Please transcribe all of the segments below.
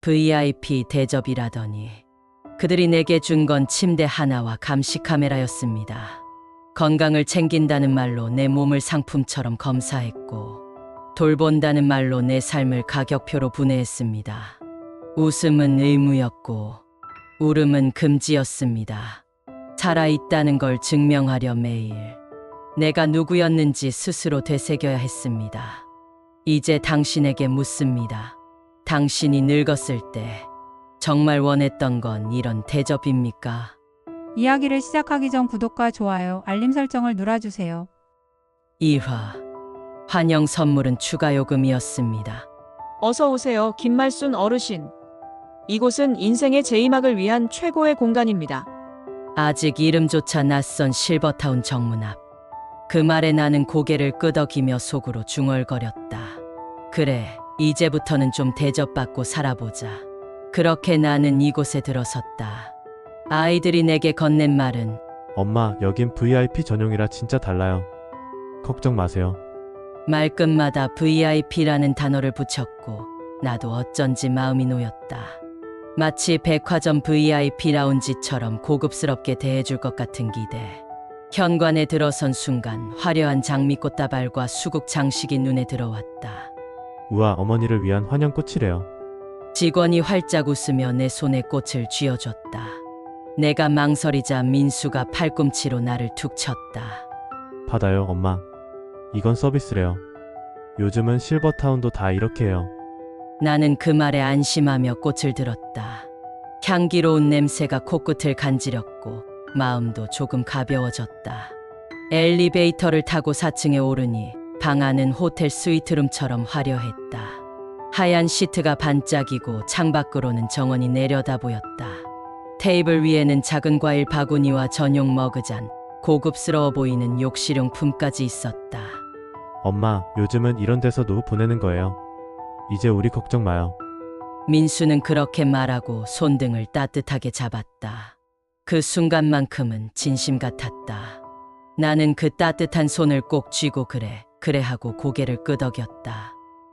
VIP 대접이라더니 그들이 내게 준 건 침대 하나와 감시 카메라였습니다. 건강을 챙긴다는 말로 내 몸을 상품처럼 검사했고 돌본다는 말로 내 삶을 가격표로 분해했습니다. 웃음은 의무였고 울음은 금지였습니다. 살아있다는 걸 증명하려 매일 내가 누구였는지 스스로 되새겨야 했습니다. 이제 당신에게 묻습니다. 당신이 늙었을 때 정말 원했던 건 이런 대접입니까? 이야기를 시작하기 전 구독과 좋아요, 알림 설정을 눌러주세요. 2화 환영 선물은 추가 요금이었습니다. 어서 오세요, 김말순 어르신. 이곳은 인생의 제이막을 위한 최고의 공간입니다. 아직 이름조차 낯선 실버타운 정문 앞. 그 말에 나는 고개를 끄덕이며 속으로 중얼거렸다. 그래, 이제부터는 좀 대접받고 살아보자. 그렇게 나는 이곳에 들어섰다. 아이들이 내게 건넨 말은 엄마, 여긴 VIP 전용이라 진짜 달라요. 걱정 마세요. 말끝마다 VIP라는 단어를 붙였고 나도 어쩐지 마음이 놓였다. 마치 백화점 VIP 라운지처럼 고급스럽게 대해줄 것 같은 기대. 현관에 들어선 순간 화려한 장미꽃다발과 수국 장식이 눈에 들어왔다. 우와, 어머니를 위한 환영꽃이래요. 직원이 활짝 웃으며 내 손에 꽃을 쥐어줬다. 내가 망설이자 민수가 팔꿈치로 나를 툭 쳤다. 받아요, 엄마. 이건 서비스래요. 요즘은 실버타운도 다 이렇게 해요. 나는 그 말에 안심하며 꽃을 들었다. 향기로운 냄새가 코끝을 간지렸고 마음도 조금 가벼워졌다. 엘리베이터를 타고 4층에 오르니 방 안은 호텔 스위트룸처럼 화려했다. 하얀 시트가 반짝이고 창밖으로는 정원이 내려다 보였다. 테이블 위에는 작은 과일 바구니와 전용 머그잔, 고급스러워 보이는 욕실용품까지 있었다. 엄마, 요즘은 이런 데서 노후 보내는 거예요. 이제 우리 걱정 마요. 민수는 그렇게 말하고 손등을 따뜻하게 잡았다. 그 순간만큼은 진심 같았다. 나는 그 따뜻한 손을 꼭 쥐고 그래 하고 고개를 끄덕였다.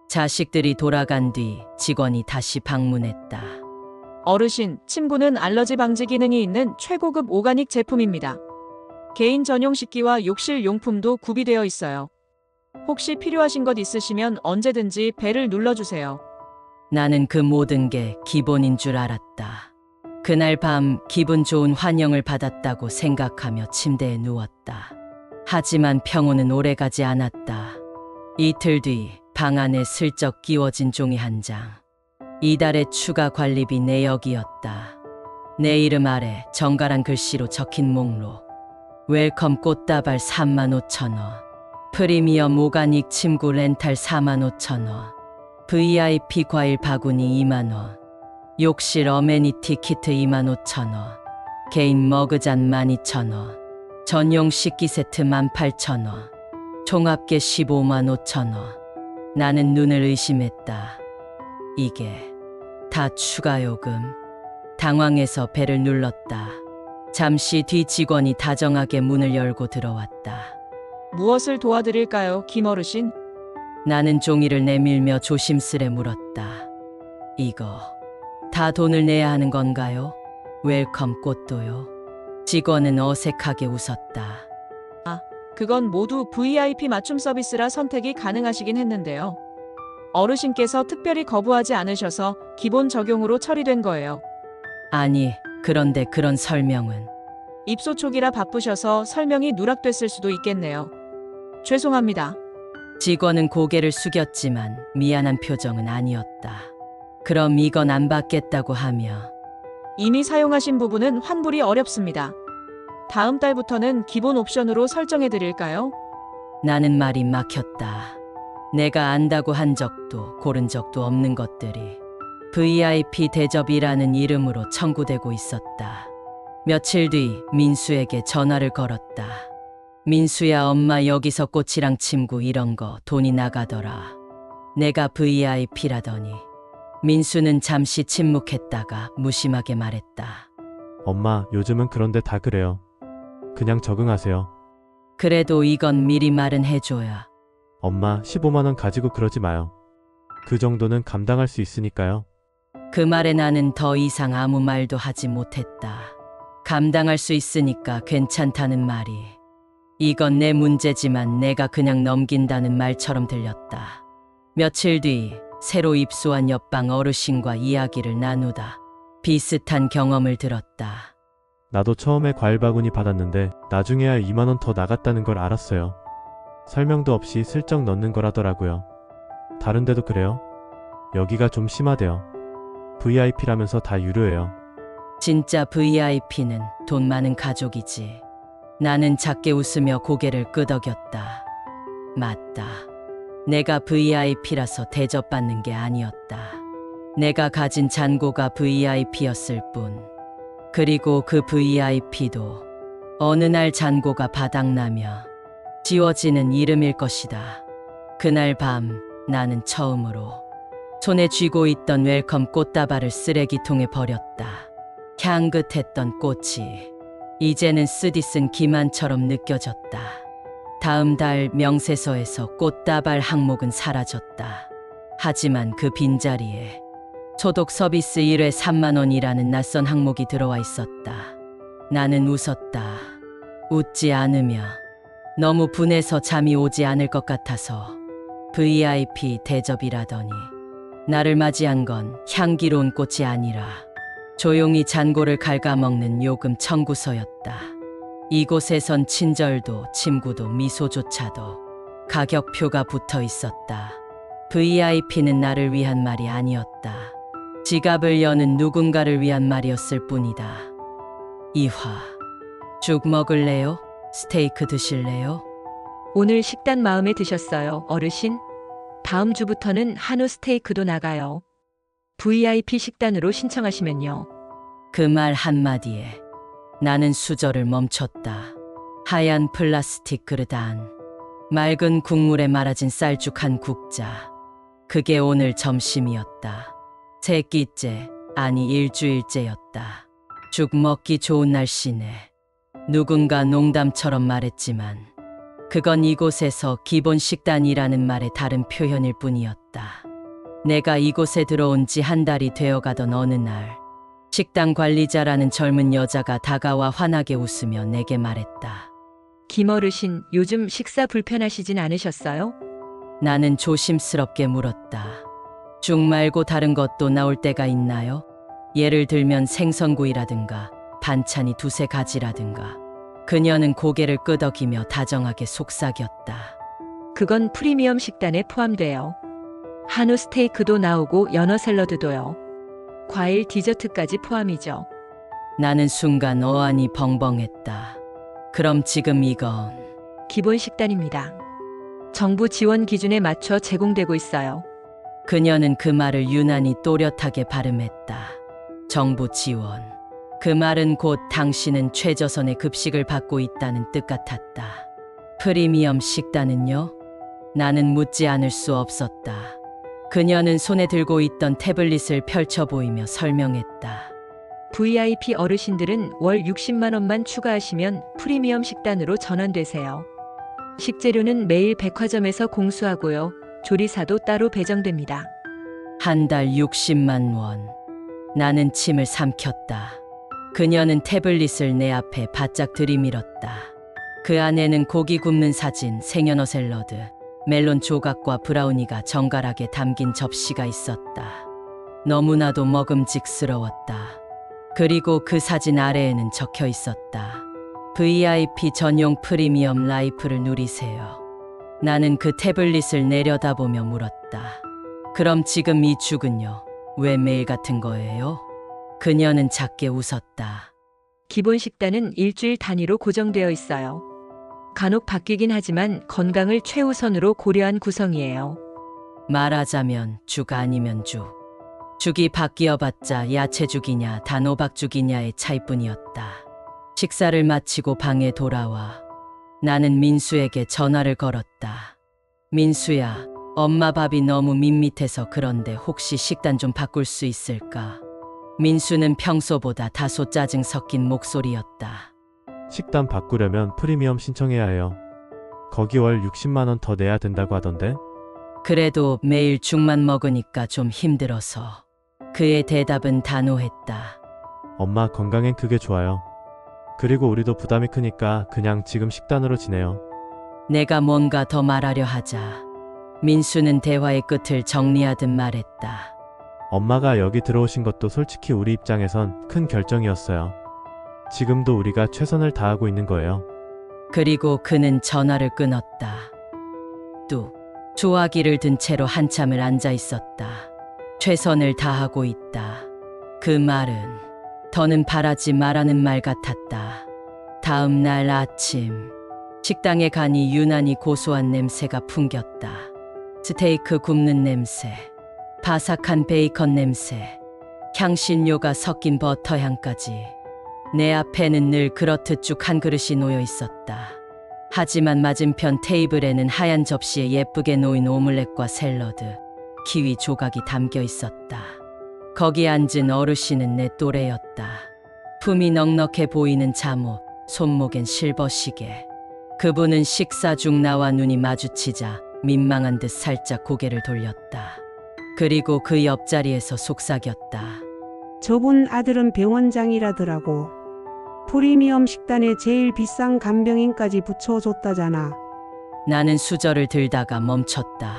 자식들이 돌아간 뒤 직원이 다시 방문했다. 어르신, 침구는 알러지 방지 기능이 있는 최고급 오가닉 제품입니다. 개인 전용 식기와 욕실 용품도 구비되어 있어요. 혹시 필요하신 것 있으시면 언제든지 벨을 눌러주세요. 나는 그 모든 게 기본인 줄 알았다. 그날 밤 기분 좋은 환영을 받았다고 생각하며 침대에 누웠다. 하지만 평온은 오래가지 않았다. 이틀 뒤 방 안에 슬쩍 끼워진 종이 한 장. 이달의 추가 관리비 내역이었다. 내 이름 아래 정갈한 글씨로 적힌 목록. 웰컴 꽃다발 35,000원. 프리미엄 오가닉 침구 렌탈 45,000원. VIP 과일 바구니 2만원. 욕실 어메니티 키트 25,000원. 개인 머그잔 12,000원. 전용 식기 세트 18,000원. 총합계 155,500원. 나는 눈을 의심했다. 이게 다 추가 요금. 당황해서 벨을 눌렀다. 잠시 뒤 직원이 다정하게 문을 열고 들어왔다. 무엇을 도와드릴까요, 김 어르신? 나는 종이를 내밀며 조심스레 물었다. 이거 다 돈을 내야 하는 건가요? 웰컴 꽃도요. 직원은 어색하게 웃었다. 그건 모두 VIP 맞춤 서비스라 선택이 가능하시긴 했는데요. 어르신께서 특별히 거부하지 않으셔서 기본 적용으로 처리된 거예요. 아니, 그런데 그런 설명은. 입소 초기라 바쁘셔서 설명이 누락됐을 수도 있겠네요. 죄송합니다. 직원은 고개를 숙였지만 미안한 표정은 아니었다. 그럼 이건 안 받겠다고 하며 이미 사용하신 부분은 환불이 어렵습니다. 다음 달부터는 기본 옵션으로 설정해 드릴까요? 나는 말이 막혔다. 내가 안다고 한 적도 고른 적도 없는 것들이 VIP 대접이라는 이름으로 청구되고 있었다. 며칠 뒤 민수에게 전화를 걸었다. 민수야, 엄마 여기서 꽃이랑 침구 이런 거 돈이 나가더라. 내가 VIP라더니. 민수는 잠시 침묵했다가 무심하게 말했다. 엄마, 요즘은 그런데 다 그래요. 그냥 적응하세요. 그래도 이건 미리 말은 해줘야. 엄마, 15만 원 가지고 그러지 마요. 그 정도는 감당할 수 있으니까요. 그 말에 나는 더 이상 아무 말도 하지 못했다. 감당할 수 있으니까 괜찮다는 말이 이건 내 문제지만 내가 그냥 넘긴다는 말처럼 들렸다. 며칠 뒤 새로 입소한 옆방 어르신과 이야기를 나누다 비슷한 경험을 들었다. 나도 처음에 과일 바구니 받았는데 나중에야 2만 원 더 나갔다는 걸 알았어요. 설명도 없이 슬쩍 넣는 거라더라고요. 다른 데도 그래요? 여기가 좀 심하대요. VIP라면서 다 유료예요. 진짜 VIP는 돈 많은 가족이지. 나는 작게 웃으며 고개를 끄덕였다. 맞다. 내가 VIP라서 대접받는 게 아니었다. 내가 가진 잔고가 VIP였을 뿐. 그리고 그 VIP도 어느 날 잔고가 바닥나며 지워지는 이름일 것이다. 그날 밤 나는 처음으로 손에 쥐고 있던 웰컴 꽃다발을 쓰레기통에 버렸다. 향긋했던 꽃이 이제는 쓰디쓴 기만처럼 느껴졌다. 다음 달 명세서에서 꽃다발 항목은 사라졌다. 하지만 그 빈자리에 소독 서비스 1회 3만 원이라는 낯선 항목이 들어와 있었다. 나는 웃었다. 웃지 않으며 너무 분해서 잠이 오지 않을 것 같아서 VIP 대접이라더니 나를 맞이한 건 향기로운 꽃이 아니라 조용히 잔고를 갉아먹는 요금 청구서였다. 이곳에선 친절도 침구도 미소조차도 가격표가 붙어 있었다. VIP는 나를 위한 말이 아니었다. 지갑을 여는 누군가를 위한 말이었을 뿐이다. 이화, 죽 먹을래요? 스테이크 드실래요? 오늘 식단 마음에 드셨어요, 어르신? 다음 주부터는 한우 스테이크도 나가요. VIP 식단으로 신청하시면요. 그 말 한마디에 나는 수저를 멈췄다. 하얀 플라스틱 그릇 안, 맑은 국물에 말아진 쌀죽 한 국자. 그게 오늘 점심이었다. 세 끼째, 아니 일주일째였다. 죽 먹기 좋은 날씨네. 누군가 농담처럼 말했지만 그건 이곳에서 기본 식단이라는 말의 다른 표현일 뿐이었다. 내가 이곳에 들어온 지 한 달이 되어가던 어느 날 식당 관리자라는 젊은 여자가 다가와 환하게 웃으며 내게 말했다. 김어르신, 요즘 식사 불편하시진 않으셨어요? 나는 조심스럽게 물었다. 죽 말고 다른 것도 나올 때가 있나요? 예를 들면 생선구이라든가 반찬이 두세 가지라든가. 그녀는 고개를 끄덕이며 다정하게 속삭였다. 그건 프리미엄 식단에 포함돼요. 한우 스테이크도 나오고 연어 샐러드도요. 과일 디저트까지 포함이죠. 나는 순간 어안이 벙벙했다. 그럼 지금 이건 기본 식단입니다. 정부 지원 기준에 맞춰 제공되고 있어요. 그녀는 그 말을 유난히 또렷하게 발음했다. 정부 지원. 그 말은 곧 당신은 최저선의 급식을 받고 있다는 뜻 같았다. 프리미엄 식단은요? 나는 묻지 않을 수 없었다. 그녀는 손에 들고 있던 태블릿을 펼쳐 보이며 설명했다. VIP 어르신들은 월 60만 원만 추가하시면 프리미엄 식단으로 전환되세요. 식재료는 매일 백화점에서 공수하고요. 조리사도 따로 배정됩니다. 한 달 60만 원. 나는 침을 삼켰다. 그녀는 태블릿을 내 앞에 바짝 들이밀었다. 그 안에는 고기 굽는 사진, 생연어 샐러드, 멜론 조각과 브라우니가 정갈하게 담긴 접시가 있었다. 너무나도 먹음직스러웠다. 그리고 그 사진 아래에는 적혀 있었다. VIP 전용 프리미엄 라이프를 누리세요. 나는 그 태블릿을 내려다보며 물었다. 그럼 지금 이 죽은요? 왜 매일 같은 거예요? 그녀는 작게 웃었다. 기본 식단은 일주일 단위로 고정되어 있어요. 간혹 바뀌긴 하지만 건강을 최우선으로 고려한 구성이에요. 말하자면 죽 아니면 죽. 죽이 바뀌어봤자 야채죽이냐 단호박죽이냐의 차이뿐이었다. 식사를 마치고 방에 돌아와 나는 민수에게 전화를 걸었다. 민수야, 엄마 밥이 너무 밋밋해서 그런데 혹시 식단 좀 바꿀 수 있을까? 민수는 평소보다 다소 짜증 섞인 목소리였다. 식단 바꾸려면 프리미엄 신청해야 해요. 거기 월 60만 원 더 내야 된다고 하던데? 그래도 매일 죽만 먹으니까 좀 힘들어서. 그의 대답은 단호했다. 엄마 건강엔 그게 좋아요. 그리고 우리도 부담이 크니까 그냥 지금 식단으로 지내요. 내가 뭔가 더 말하려 하자 민수는 대화의 끝을 정리하듯 말했다. 엄마가 여기 들어오신 것도 솔직히 우리 입장에선 큰 결정이었어요. 지금도 우리가 최선을 다하고 있는 거예요. 그리고 그는 전화를 끊었다. 뚝. 조화기를 든 채로 한참을 앉아 있었다. 최선을 다하고 있다. 그 말은 더는 바라지 말라는 말 같았다. 다음 날 아침 식당에 가니 유난히 고소한 냄새가 풍겼다. 스테이크 굽는 냄새, 바삭한 베이컨 냄새, 향신료가 섞인 버터 향까지. 내 앞에는 늘 그렇듯 쭉 한 그릇이 놓여 있었다. 하지만 맞은편 테이블에는 하얀 접시에 예쁘게 놓인 오믈렛과 샐러드, 키위 조각이 담겨 있었다. 거기 앉은 어르신은 내 또래였다. 품이 넉넉해 보이는 잠옷, 손목엔 실버 시계. 그분은 식사 중 나와 눈이 마주치자 민망한 듯 살짝 고개를 돌렸다. 그리고 그 옆자리에서 속삭였다. 저분 아들은 병원장이라더라고. 프리미엄 식단에 제일 비싼 간병인까지 붙여줬다잖아. 나는 수저를 들다가 멈췄다.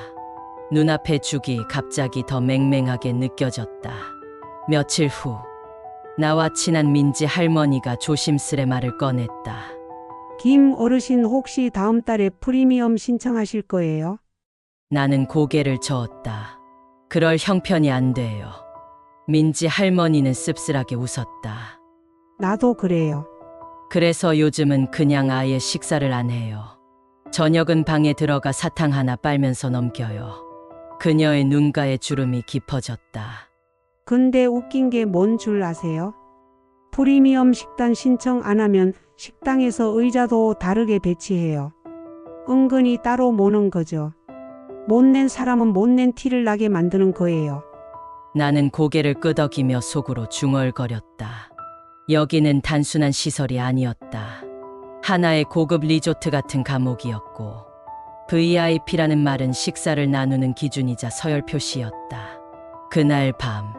눈앞의 죽이 갑자기 더 맹맹하게 느껴졌다. 며칠 후 나와 친한 민지 할머니가 조심스레 말을 꺼냈다. 김 어르신 혹시 다음 달에 프리미엄 신청하실 거예요? 나는 고개를 저었다. 그럴 형편이 안 돼요. 민지 할머니는 씁쓸하게 웃었다. 나도 그래요. 그래서 요즘은 그냥 아예 식사를 안 해요. 저녁은 방에 들어가 사탕 하나 빨면서 넘겨요. 그녀의 눈가에 주름이 깊어졌다. 근데 웃긴 게 뭔 줄 아세요? 프리미엄 식단 신청 안 하면 식당에서 의자도 다르게 배치해요. 은근히 따로 모는 거죠. 못낸 사람은 못낸 티를 나게 만드는 거예요. 나는 고개를 끄덕이며 속으로 중얼거렸다. 여기는 단순한 시설이 아니었다. 하나의 고급 리조트 같은 감옥이었고 VIP라는 말은 식사를 나누는 기준이자 서열 표시였다. 그날 밤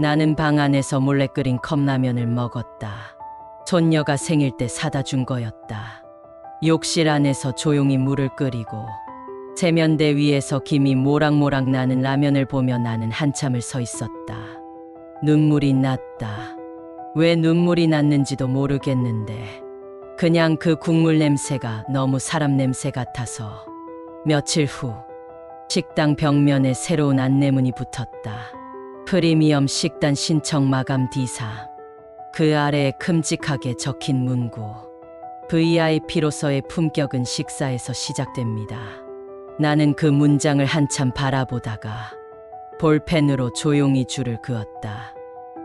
나는 방 안에서 몰래 끓인 컵라면을 먹었다. 손녀가 생일 때 사다 준 거였다. 욕실 안에서 조용히 물을 끓이고 세면대 위에서 김이 모락모락 나는 라면을 보며 나는 한참을 서 있었다. 눈물이 났다. 왜 눈물이 났는지도 모르겠는데 그냥 그 국물 냄새가 너무 사람 냄새 같아서. 며칠 후 식당 벽면에 새로운 안내문이 붙었다. 프리미엄 식단 신청 마감 D3. 그 아래에 큼직하게 적힌 문구. VIP로서의 품격은 식사에서 시작됩니다. 나는 그 문장을 한참 바라보다가 볼펜으로 조용히 줄을 그었다.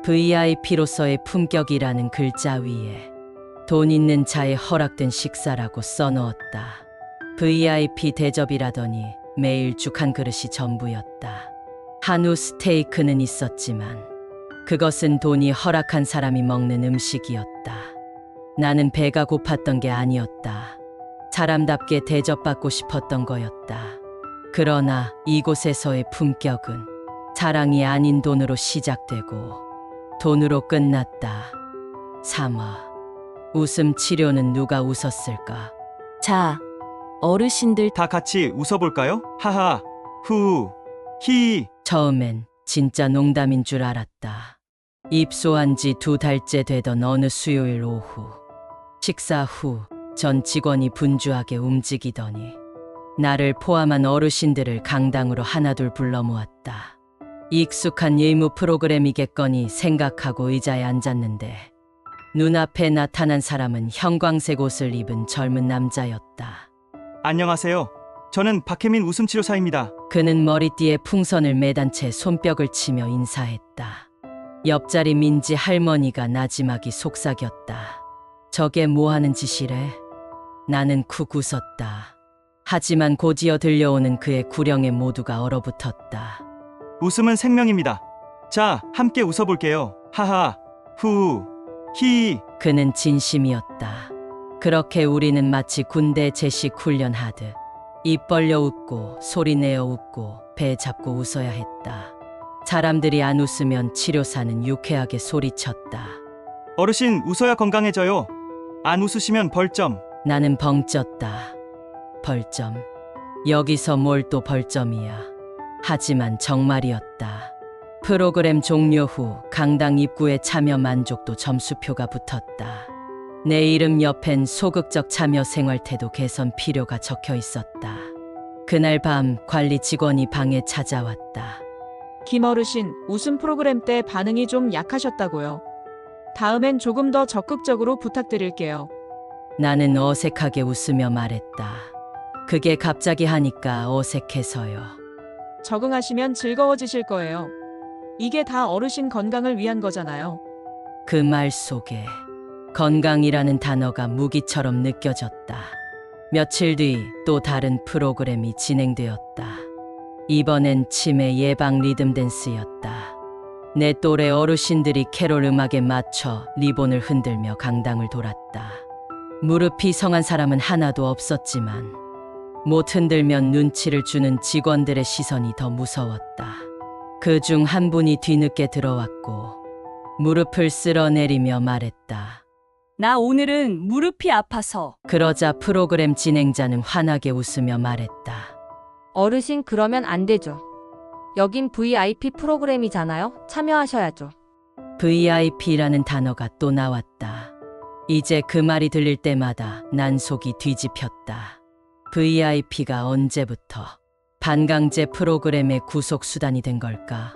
VIP로서의 품격이라는 글자 위에 돈 있는 자에 허락된 식사라고 써넣었다. VIP 대접이라더니 매일 죽 한 그릇이 전부였다. 한우 스테이크는 있었지만 그것은 돈이 허락한 사람이 먹는 음식이었다. 나는 배가 고팠던 게 아니었다. 사람답게 대접받고 싶었던 거였다. 그러나 이곳에서의 품격은 사랑이 아닌 돈으로 시작되고 돈으로 끝났다. 3화. 웃음 치료는 누가 웃었을까? 자, 어르신들 다 같이 웃어볼까요? 하하, 후, 히. 처음엔 진짜 농담인 줄 알았다. 입소한 지 2달째 되던 어느 수요일 오후. 식사 후 전 직원이 분주하게 움직이더니 나를 포함한 어르신들을 강당으로 하나둘 불러 모았다. 익숙한 의무 프로그램이겠거니 생각하고 의자에 앉았는데 눈앞에 나타난 사람은 형광색 옷을 입은 젊은 남자였다. 안녕하세요. 저는 박혜민 웃음치료사입니다. 그는 머리띠에 풍선을 매단 채 손뼉을 치며 인사했다. 옆자리 민지 할머니가 나지막이 속삭였다. 저게 뭐하는 짓이래? 나는 쿡 웃었다. 하지만 곧이어 들려오는 그의 구령에 모두가 얼어붙었다. 웃음은 생명입니다. 자, 함께 웃어볼게요. 하하, 후, 히. 그는 진심이었다. 그렇게 우리는 마치 군대 제식 훈련하듯 입 벌려 웃고 소리 내어 웃고 배 잡고 웃어야 했다. 사람들이 안 웃으면 치료사는 유쾌하게 소리쳤다. 어르신 웃어야 건강해져요. 안 웃으시면 벌점. 나는 벙쪘다. 벌점. 여기서 뭘 또 벌점이야. 하지만 정말이었다. 프로그램 종료 후 강당 입구에 참여 만족도 점수표가 붙었다. 내 이름 옆엔 소극적 참여 생활태도 개선 필요가 적혀 있었다. 그날 밤 관리 직원이 방에 찾아왔다. 김어르신, 웃음 프로그램 때 반응이 좀 약하셨다고요. 다음엔 조금 더 적극적으로 부탁드릴게요. 나는 어색하게 웃으며 말했다. 그게 갑자기 하니까 어색해서요. 적응하시면 즐거워지실 거예요. 이게 다 어르신 건강을 위한 거잖아요. 그 말 속에 건강이라는 단어가 무기처럼 느껴졌다. 며칠 뒤 또 다른 프로그램이 진행되었다. 이번엔 치매 예방 리듬 댄스였다. 내 또래 어르신들이 캐롤 음악에 맞춰 리본을 흔들며 강당을 돌았다. 무릎이 성한 사람은 하나도 없었지만 못 흔들면 눈치를 주는 직원들의 시선이 더 무서웠다. 그중 한 분이 뒤늦게 들어왔고 무릎을 쓸어내리며 말했다. 나 오늘은 무릎이 아파서. 그러자 프로그램 진행자는 환하게 웃으며 말했다. 어르신 그러면 안 되죠. 여긴 VIP 프로그램이잖아요. 참여하셔야죠. VIP라는 단어가 또 나왔다. 이제 그 말이 들릴 때마다 난 속이 뒤집혔다. VIP가 언제부터 반강제 프로그램의 구속수단이 된 걸까?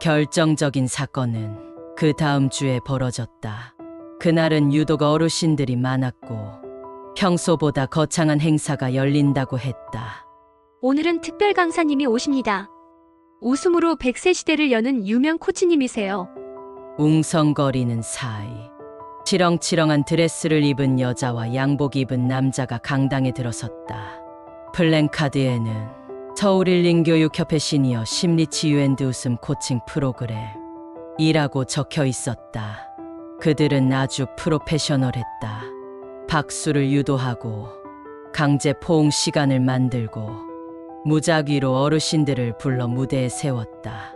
결정적인 사건은 그 다음 주에 벌어졌다. 그날은 유독 어르신들이 많았고 평소보다 거창한 행사가 열린다고 했다. 오늘은 특별 강사님이 오십니다. 웃음으로 100세 시대를 여는 유명 코치님이세요. 웅성거리는 사이 치렁치렁한 드레스를 입은 여자와 양복 입은 남자가 강당에 들어섰다. 플랜카드에는 서울일린교육협회 시니어 심리치유앤드 웃음 코칭 프로그램이라고 적혀 있었다. 그들은 아주 프로페셔널했다. 박수를 유도하고 강제 포옹 시간을 만들고 무작위로 어르신들을 불러 무대에 세웠다.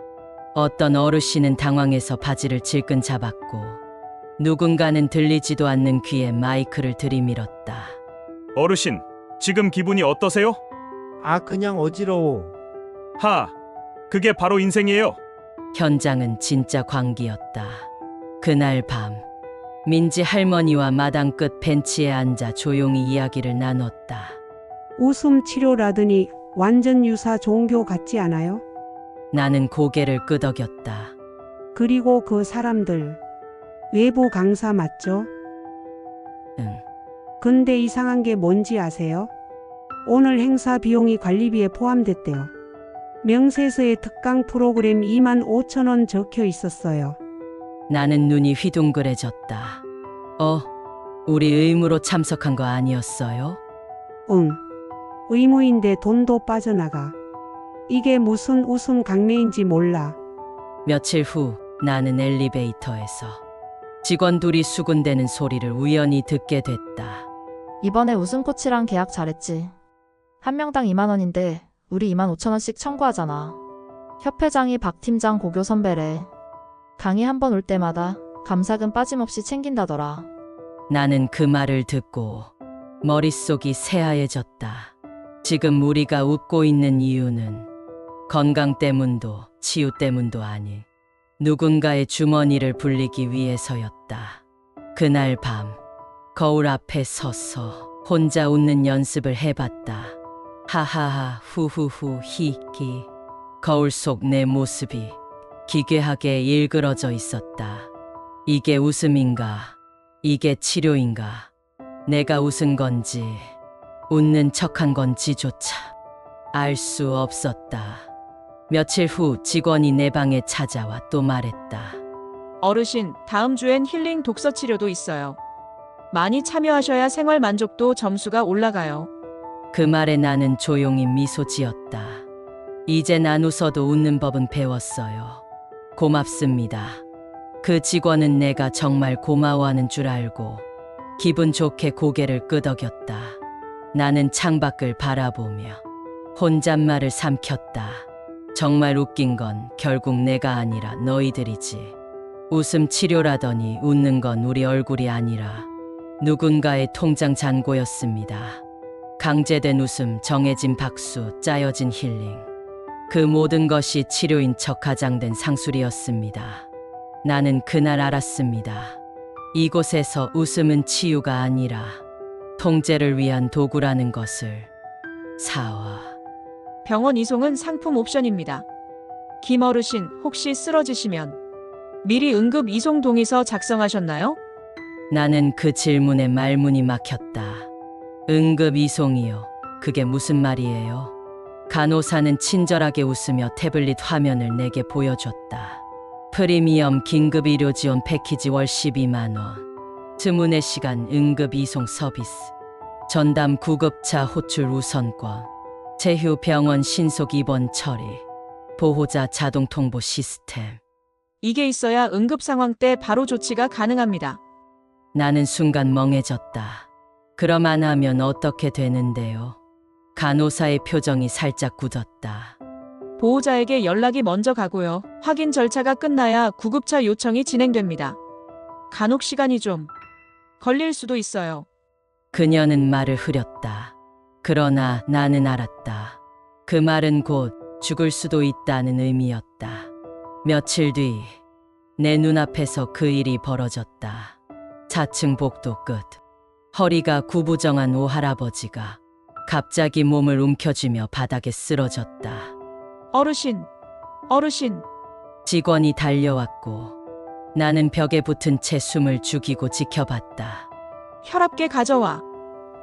어떤 어르신은 당황해서 바지를 질끈 잡았고 누군가는 들리지도 않는 귀에 마이크를 들이밀었다. 어르신, 지금 기분이 어떠세요? 그냥 어지러워. 그게 바로 인생이에요. 현장은 진짜 광기였다. 그날 밤 민지 할머니와 마당 끝 벤치에 앉아 조용히 이야기를 나눴다. 웃음 치료라더니 완전 유사 종교 같지 않아요? 나는 고개를 끄덕였다. 그리고 그 사람들 외부 강사 맞죠? 응. 근데 이상한 게 뭔지 아세요? 오늘 행사 비용이 관리비에 포함됐대요. 명세서에 특강 프로그램 25,000원 적혀 있었어요. 나는 눈이 휘둥그레졌다. 우리 의무로 참석한 거 아니었어요? 응. 의무인데 돈도 빠져나가. 이게 무슨 웃음 강매인지 몰라. 며칠 후 나는 엘리베이터에서 직원 둘이 수군대는 소리를 우연히 듣게 됐다. 이번에 웃음 코치랑 계약 잘했지. 한 명당 2만 원인데 우리 25,000원씩 청구하잖아. 협회장이 박 팀장 고교 선배래. 강의 한 번 올 때마다 감사금 빠짐없이 챙긴다더라. 나는 그 말을 듣고 머릿속이 새하얘졌다. 지금 우리가 웃고 있는 이유는 건강 때문도 치유 때문도 아닌 누군가의 주머니를 불리기 위해서였다. 그날 밤 거울 앞에 서서 혼자 웃는 연습을 해봤다. 하하하 후후후 히히. 거울 속 내 모습이 기괴하게 일그러져 있었다. 이게 웃음인가? 이게 치료인가? 내가 웃은 건지 웃는 척한 건지조차 알 수 없었다. 며칠 후 직원이 내 방에 찾아와 또 말했다. 어르신, 다음 주엔 힐링 독서 치료도 있어요. 많이 참여하셔야 생활 만족도 점수가 올라가요. 그 말에 나는 조용히 미소 지었다. 이제 난 웃어도 웃는 법은 배웠어요. 고맙습니다. 그 직원은 내가 정말 고마워하는 줄 알고 기분 좋게 고개를 끄덕였다. 나는 창밖을 바라보며 혼잣말을 삼켰다. 정말 웃긴 건 결국 내가 아니라 너희들이지. 웃음 치료라더니 웃는 건 우리 얼굴이 아니라 누군가의 통장 잔고였습니다. 강제된 웃음, 정해진 박수, 짜여진 힐링. 그 모든 것이 치료인 척 가장된 상술이었습니다. 나는 그날 알았습니다. 이곳에서 웃음은 치유가 아니라 통제를 위한 도구라는 것을. 사와. 병원 이송은 상품 옵션입니다. 김어르신, 혹시 쓰러지시면 미리 응급 이송 동의서 작성하셨나요? 나는 그 질문에 말문이 막혔다. 응급 이송이요. 그게 무슨 말이에요? 간호사는 친절하게 웃으며 태블릿 화면을 내게 보여줬다. 프리미엄 긴급 의료 지원 패키지 월 12만 원. 주문의 시간 응급 이송 서비스. 전담 구급차 호출 우선권. 제휴 병원 신속 입원 처리. 보호자 자동 통보 시스템. 이게 있어야 응급 상황 때 바로 조치가 가능합니다. 나는 순간 멍해졌다. 그럼 안 하면 어떻게 되는데요? 간호사의 표정이 살짝 굳었다. 보호자에게 연락이 먼저 가고요. 확인 절차가 끝나야 구급차 요청이 진행됩니다. 간혹 시간이 좀 걸릴 수도 있어요. 그녀는 말을 흐렸다. 그러나 나는 알았다. 그 말은 곧 죽을 수도 있다는 의미였다. 며칠 뒤 내 눈앞에서 그 일이 벌어졌다. 4층 복도 끝. 허리가 구부정한 오할아버지가 갑자기 몸을 움켜쥐며 바닥에 쓰러졌다. 어르신, 어르신. 직원이 달려왔고 나는 벽에 붙은 채 숨을 죽이고 지켜봤다. 혈압계 가져와.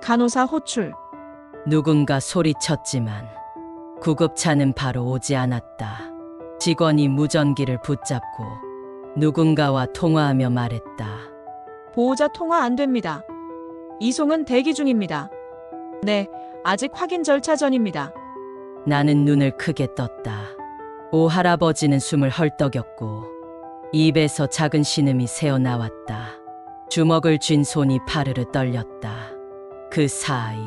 간호사 호출. 누군가 소리쳤지만 구급차는 바로 오지 않았다. 직원이 무전기를 붙잡고 누군가와 통화하며 말했다. 보호자 통화 안 됩니다. 이송은 대기 중입니다. 네, 아직 확인 절차 전입니다. 나는 눈을 크게 떴다. 오 할아버지는 숨을 헐떡였고 입에서 작은 신음이 새어나왔다. 주먹을 쥔 손이 파르르 떨렸다. 그 사이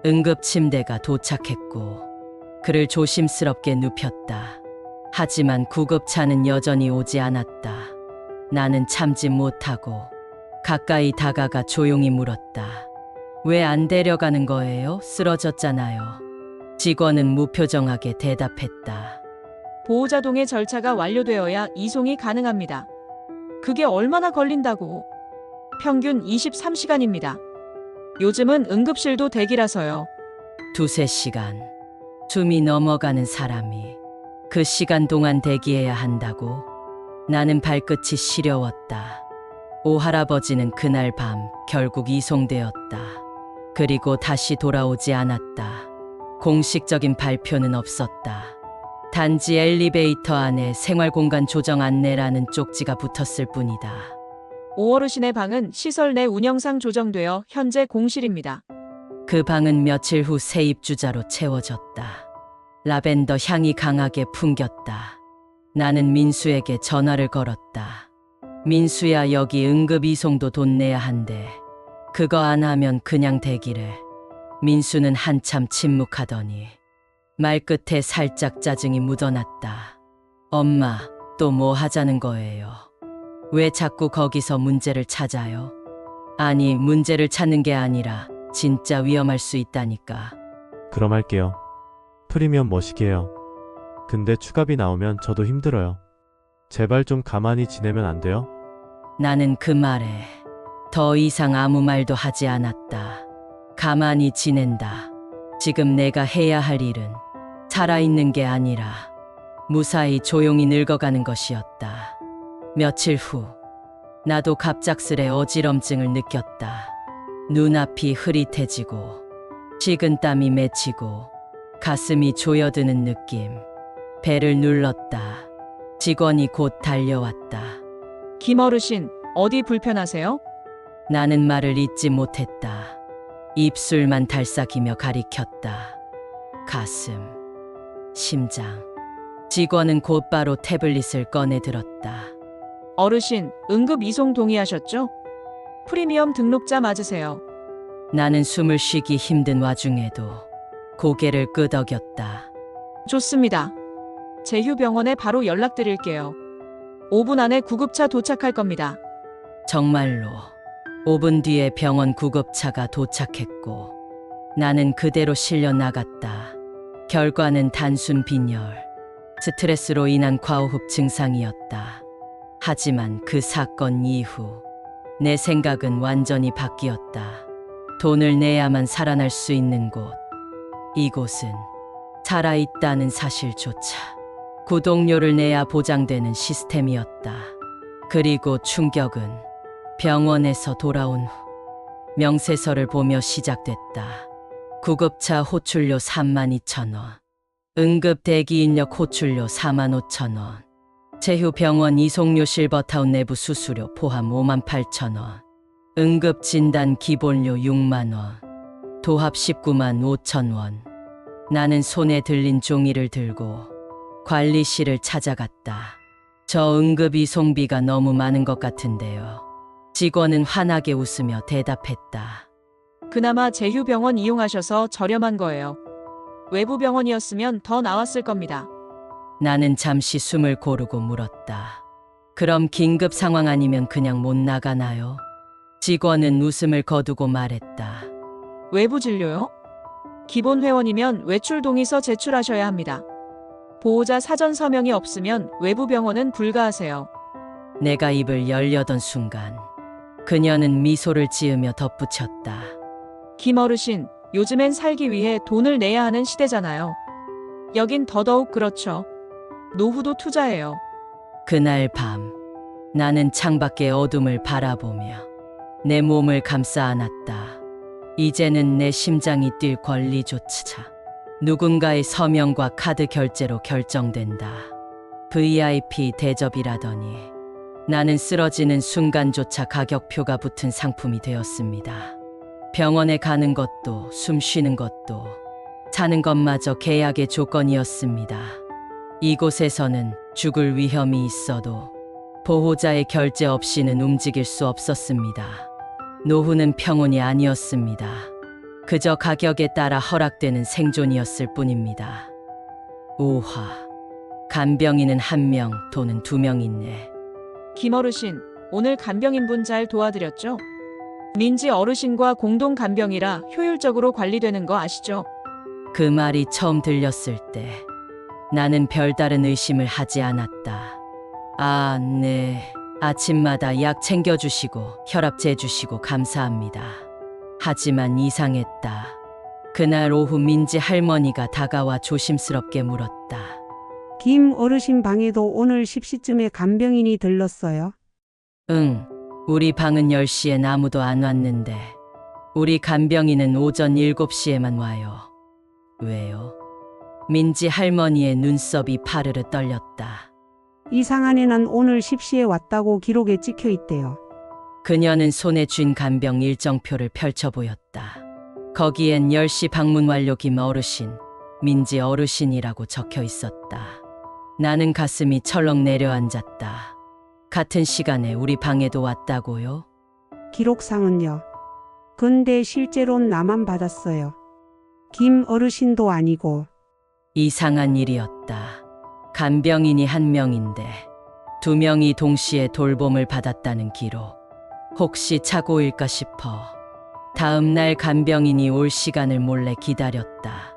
응급침대가 도착했고 그를 조심스럽게 눕혔다. 하지만 구급차는 여전히 오지 않았다. 나는 참지 못하고 가까이 다가가 조용히 물었다. 왜 안 데려가는 거예요? 쓰러졌잖아요. 직원은 무표정하게 대답했다. 보호자 동의 절차가 완료되어야 이송이 가능합니다. 그게 얼마나 걸린다고? 평균 23시간입니다. 요즘은 응급실도 대기라서요. 2-3시간. 숨이 넘어가는 사람이 그 시간 동안 대기해야 한다고? 나는 발끝이 시려웠다. 오 할아버지는 그날 밤 결국 이송되었다. 그리고 다시 돌아오지 않았다. 공식적인 발표는 없었다. 단지 엘리베이터 안에 생활공간 조정 안내라는 쪽지가 붙었을 뿐이다. 오 어르신의 방은 시설 내 운영상 조정되어 현재 공실입니다. 그 방은 며칠 후 새 입주자로 채워졌다. 라벤더 향이 강하게 풍겼다. 나는 민수에게 전화를 걸었다. 민수야, 여기 응급 이송도 돈 내야 한대. 그거 안 하면 그냥 대기래. 민수는 한참 침묵하더니 말끝에 살짝 짜증이 묻어났다. 엄마, 또 뭐 하자는 거예요? 왜 자꾸 거기서 문제를 찾아요? 아니, 문제를 찾는 게 아니라 진짜 위험할 수 있다니까. 그럼 할게요. 프리미엄 멋있게 해요. 근데 추가비 나오면 저도 힘들어요. 제발 좀 가만히 지내면 안 돼요? 나는 그 말에 더 이상 아무 말도 하지 않았다. 가만히 지낸다. 지금 내가 해야 할 일은 살아있는 게 아니라 무사히 조용히 늙어가는 것이었다. 며칠 후 나도 갑작스레 어지럼증을 느꼈다. 눈앞이 흐릿해지고 식은땀이 맺히고 가슴이 조여드는 느낌. 배를 눌렀다. 직원이 곧 달려왔다. 김어르신, 어디 불편하세요? 나는 말을 잇지 못했다. 입술만 달싹이며 가리켰다. 가슴, 심장. 직원은 곧바로 태블릿을 꺼내 들었다. 어르신, 응급 이송 동의하셨죠? 프리미엄 등록자 맞으세요. 나는 숨을 쉬기 힘든 와중에도 고개를 끄덕였다. 좋습니다. 제휴병원에 바로 연락드릴게요. 5분 안에 구급차 도착할 겁니다. 정말로 5분 뒤에 병원 구급차가 도착했고 나는 그대로 실려 나갔다. 결과는 단순 빈혈, 스트레스로 인한 과호흡 증상이었다. 하지만 그 사건 이후 내 생각은 완전히 바뀌었다. 돈을 내야만 살아날 수 있는 곳. 이곳은 살아있다는 사실조차 구독료를 내야 보장되는 시스템이었다. 그리고 충격은 병원에서 돌아온 후 명세서를 보며 시작됐다. 구급차 호출료 32,000원, 응급 대기 인력 호출료 45,000원, 제휴병원 이송료 실버타운 내부 수수료 포함 58,000원, 응급 진단 기본료 6만원, 도합 19만 5천원. 나는 손에 들린 종이를 들고 관리실을 찾아갔다. 저 응급 이송비가 너무 많은 것 같은데요. 직원은 환하게 웃으며 대답했다. 그나마 제휴병원 이용하셔서 저렴한 거예요. 외부 병원이었으면 더 나왔을 겁니다. 나는 잠시 숨을 고르고 물었다. 그럼 긴급 상황 아니면 그냥 못 나가나요? 직원은 웃음을 거두고 말했다. 외부 진료요? 기본 회원이면 외출 동의서 제출하셔야 합니다. 보호자 사전 서명이 없으면 외부 병원은 불가하세요. 내가 입을 열려던 순간 그녀는 미소를 지으며 덧붙였다. 김 어르신, 요즘엔 살기 위해 돈을 내야 하는 시대잖아요. 여긴 더더욱 그렇죠. 노후도 투자예요. 그날 밤 나는 창밖의 어둠을 바라보며 내 몸을 감싸 안았다. 이제는 내 심장이 뛸 권리조차 누군가의 서명과 카드 결제로 결정된다. VIP 대접이라더니 나는 쓰러지는 순간조차 가격표가 붙은 상품이 되었습니다. 병원에 가는 것도 숨 쉬는 것도 사는 것마저 계약의 조건이었습니다. 이곳에서는 죽을 위험이 있어도 보호자의 결제 없이는 움직일 수 없었습니다. 노후는 평온이 아니었습니다. 그저 가격에 따라 허락되는 생존이었을 뿐입니다. 우화, 간병인은 1명, 돈은 2명 있네. 김 어르신, 오늘 간병인분 잘 도와드렸죠? 민지 어르신과 공동 간병이라 효율적으로 관리되는 거 아시죠? 그 말이 처음 들렸을 때 나는 별다른 의심을 하지 않았다. 아, 네. 아침마다 약 챙겨주시고 혈압 재주시고 감사합니다. 하지만 이상했다. 그날 오후 민지 할머니가 다가와 조심스럽게 물었다. 김 어르신 방에도 오늘 10시쯤에 간병인이 들렀어요? 응, 우리 방은 10시엔 아무도 안 왔는데 우리 간병인은 오전 7시에만 와요. 왜요? 민지 할머니의 눈썹이 파르르 떨렸다. 이상한 애는 오늘 10시에 왔다고 기록에 찍혀 있대요. 그녀는 손에 쥔 간병 일정표를 펼쳐 보였다. 거기엔 10시 방문 완료 김 어르신, 민지 어르신이라고 적혀 있었다. 나는 가슴이 철렁 내려앉았다. 같은 시간에 우리 방에도 왔다고요? 기록상은요. 근데 실제로는 나만 받았어요. 김 어르신도 아니고. 이상한 일이었다. 간병인이 1명인데 2명이 동시에 돌봄을 받았다는 기록. 혹시 착오일까 싶어 다음 날 간병인이 올 시간을 몰래 기다렸다.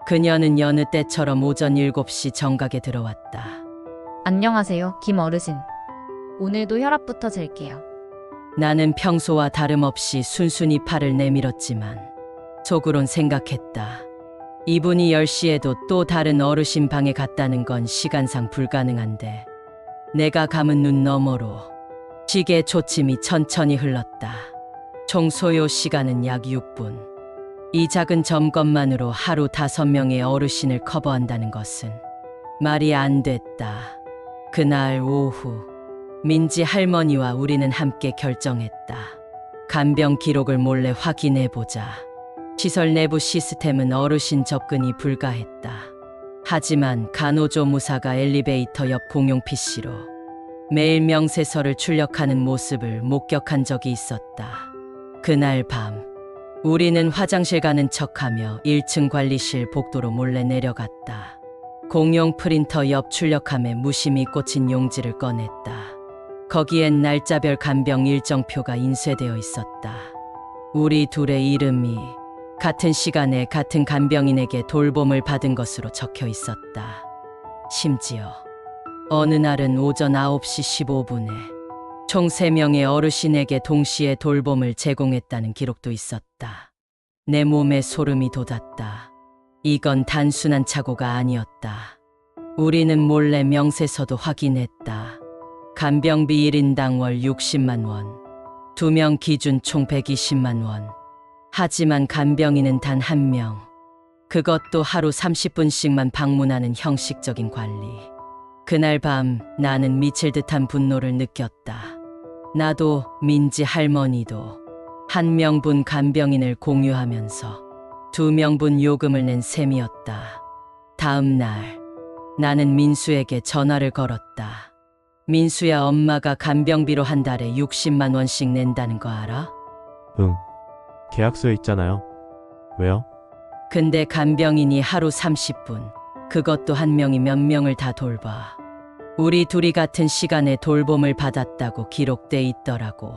그녀는 여느 때처럼 오전 7시 정각에 들어왔다. 안녕하세요, 김 어르신. 오늘도 혈압부터 잴게요. 나는 평소와 다름없이 순순히 팔을 내밀었지만 속으론 생각했다. 이분이 10시에도 또 다른 어르신 방에 갔다는 건 시간상 불가능한데 내가 감은 눈 너머로 시계 초침이 천천히 흘렀다. 총 소요 시간은 약 6분. 이 작은 점검만으로 하루 5명의 어르신을 커버한다는 것은 말이 안 됐다. 그날 오후 민지 할머니와 우리는 함께 결정했다. 간병 기록을 몰래 확인해보자. 시설 내부 시스템은 어르신 접근이 불가했다. 하지만 간호조무사가 엘리베이터 옆 공용 PC로 매일 명세서를 출력하는 모습을 목격한 적이 있었다. 그날 밤 우리는 화장실 가는 척하며 1층 관리실 복도로 몰래 내려갔다. 공용 프린터 옆 출력함에 무심히 꽂힌 용지를 꺼냈다. 거기엔 날짜별 간병 일정표가 인쇄되어 있었다. 우리 둘의 이름이 같은 시간에 같은 간병인에게 돌봄을 받은 것으로 적혀 있었다. 심지어 어느 날은 오전 9시 15분에 총 3명의 어르신에게 동시에 돌봄을 제공했다는 기록도 있었다. 내 몸에 소름이 돋았다. 이건 단순한 착오가 아니었다. 우리는 몰래 명세서도 확인했다. 간병비 1인당 월 60만 원, 2명 기준 총 120만 원. 하지만 간병인은 단 1명. 그것도 하루 30분씩만 방문하는 형식적인 관리. 그날 밤 나는 미칠 듯한 분노를 느꼈다. 나도 민지 할머니도 1명분 간병인을 공유하면서 2명분 요금을 낸 셈이었다. 다음 날 나는 민수에게 전화를 걸었다. 민수야, 엄마가 간병비로 한 달에 60만 원씩 낸다는 거 알아? 응. 계약서에 있잖아요. 왜요? 근데 간병인이 하루 30분, 그것도 1명이 몇 명을 다 돌봐. 우리 둘이 같은 시간에 돌봄을 받았다고 기록돼 있더라고.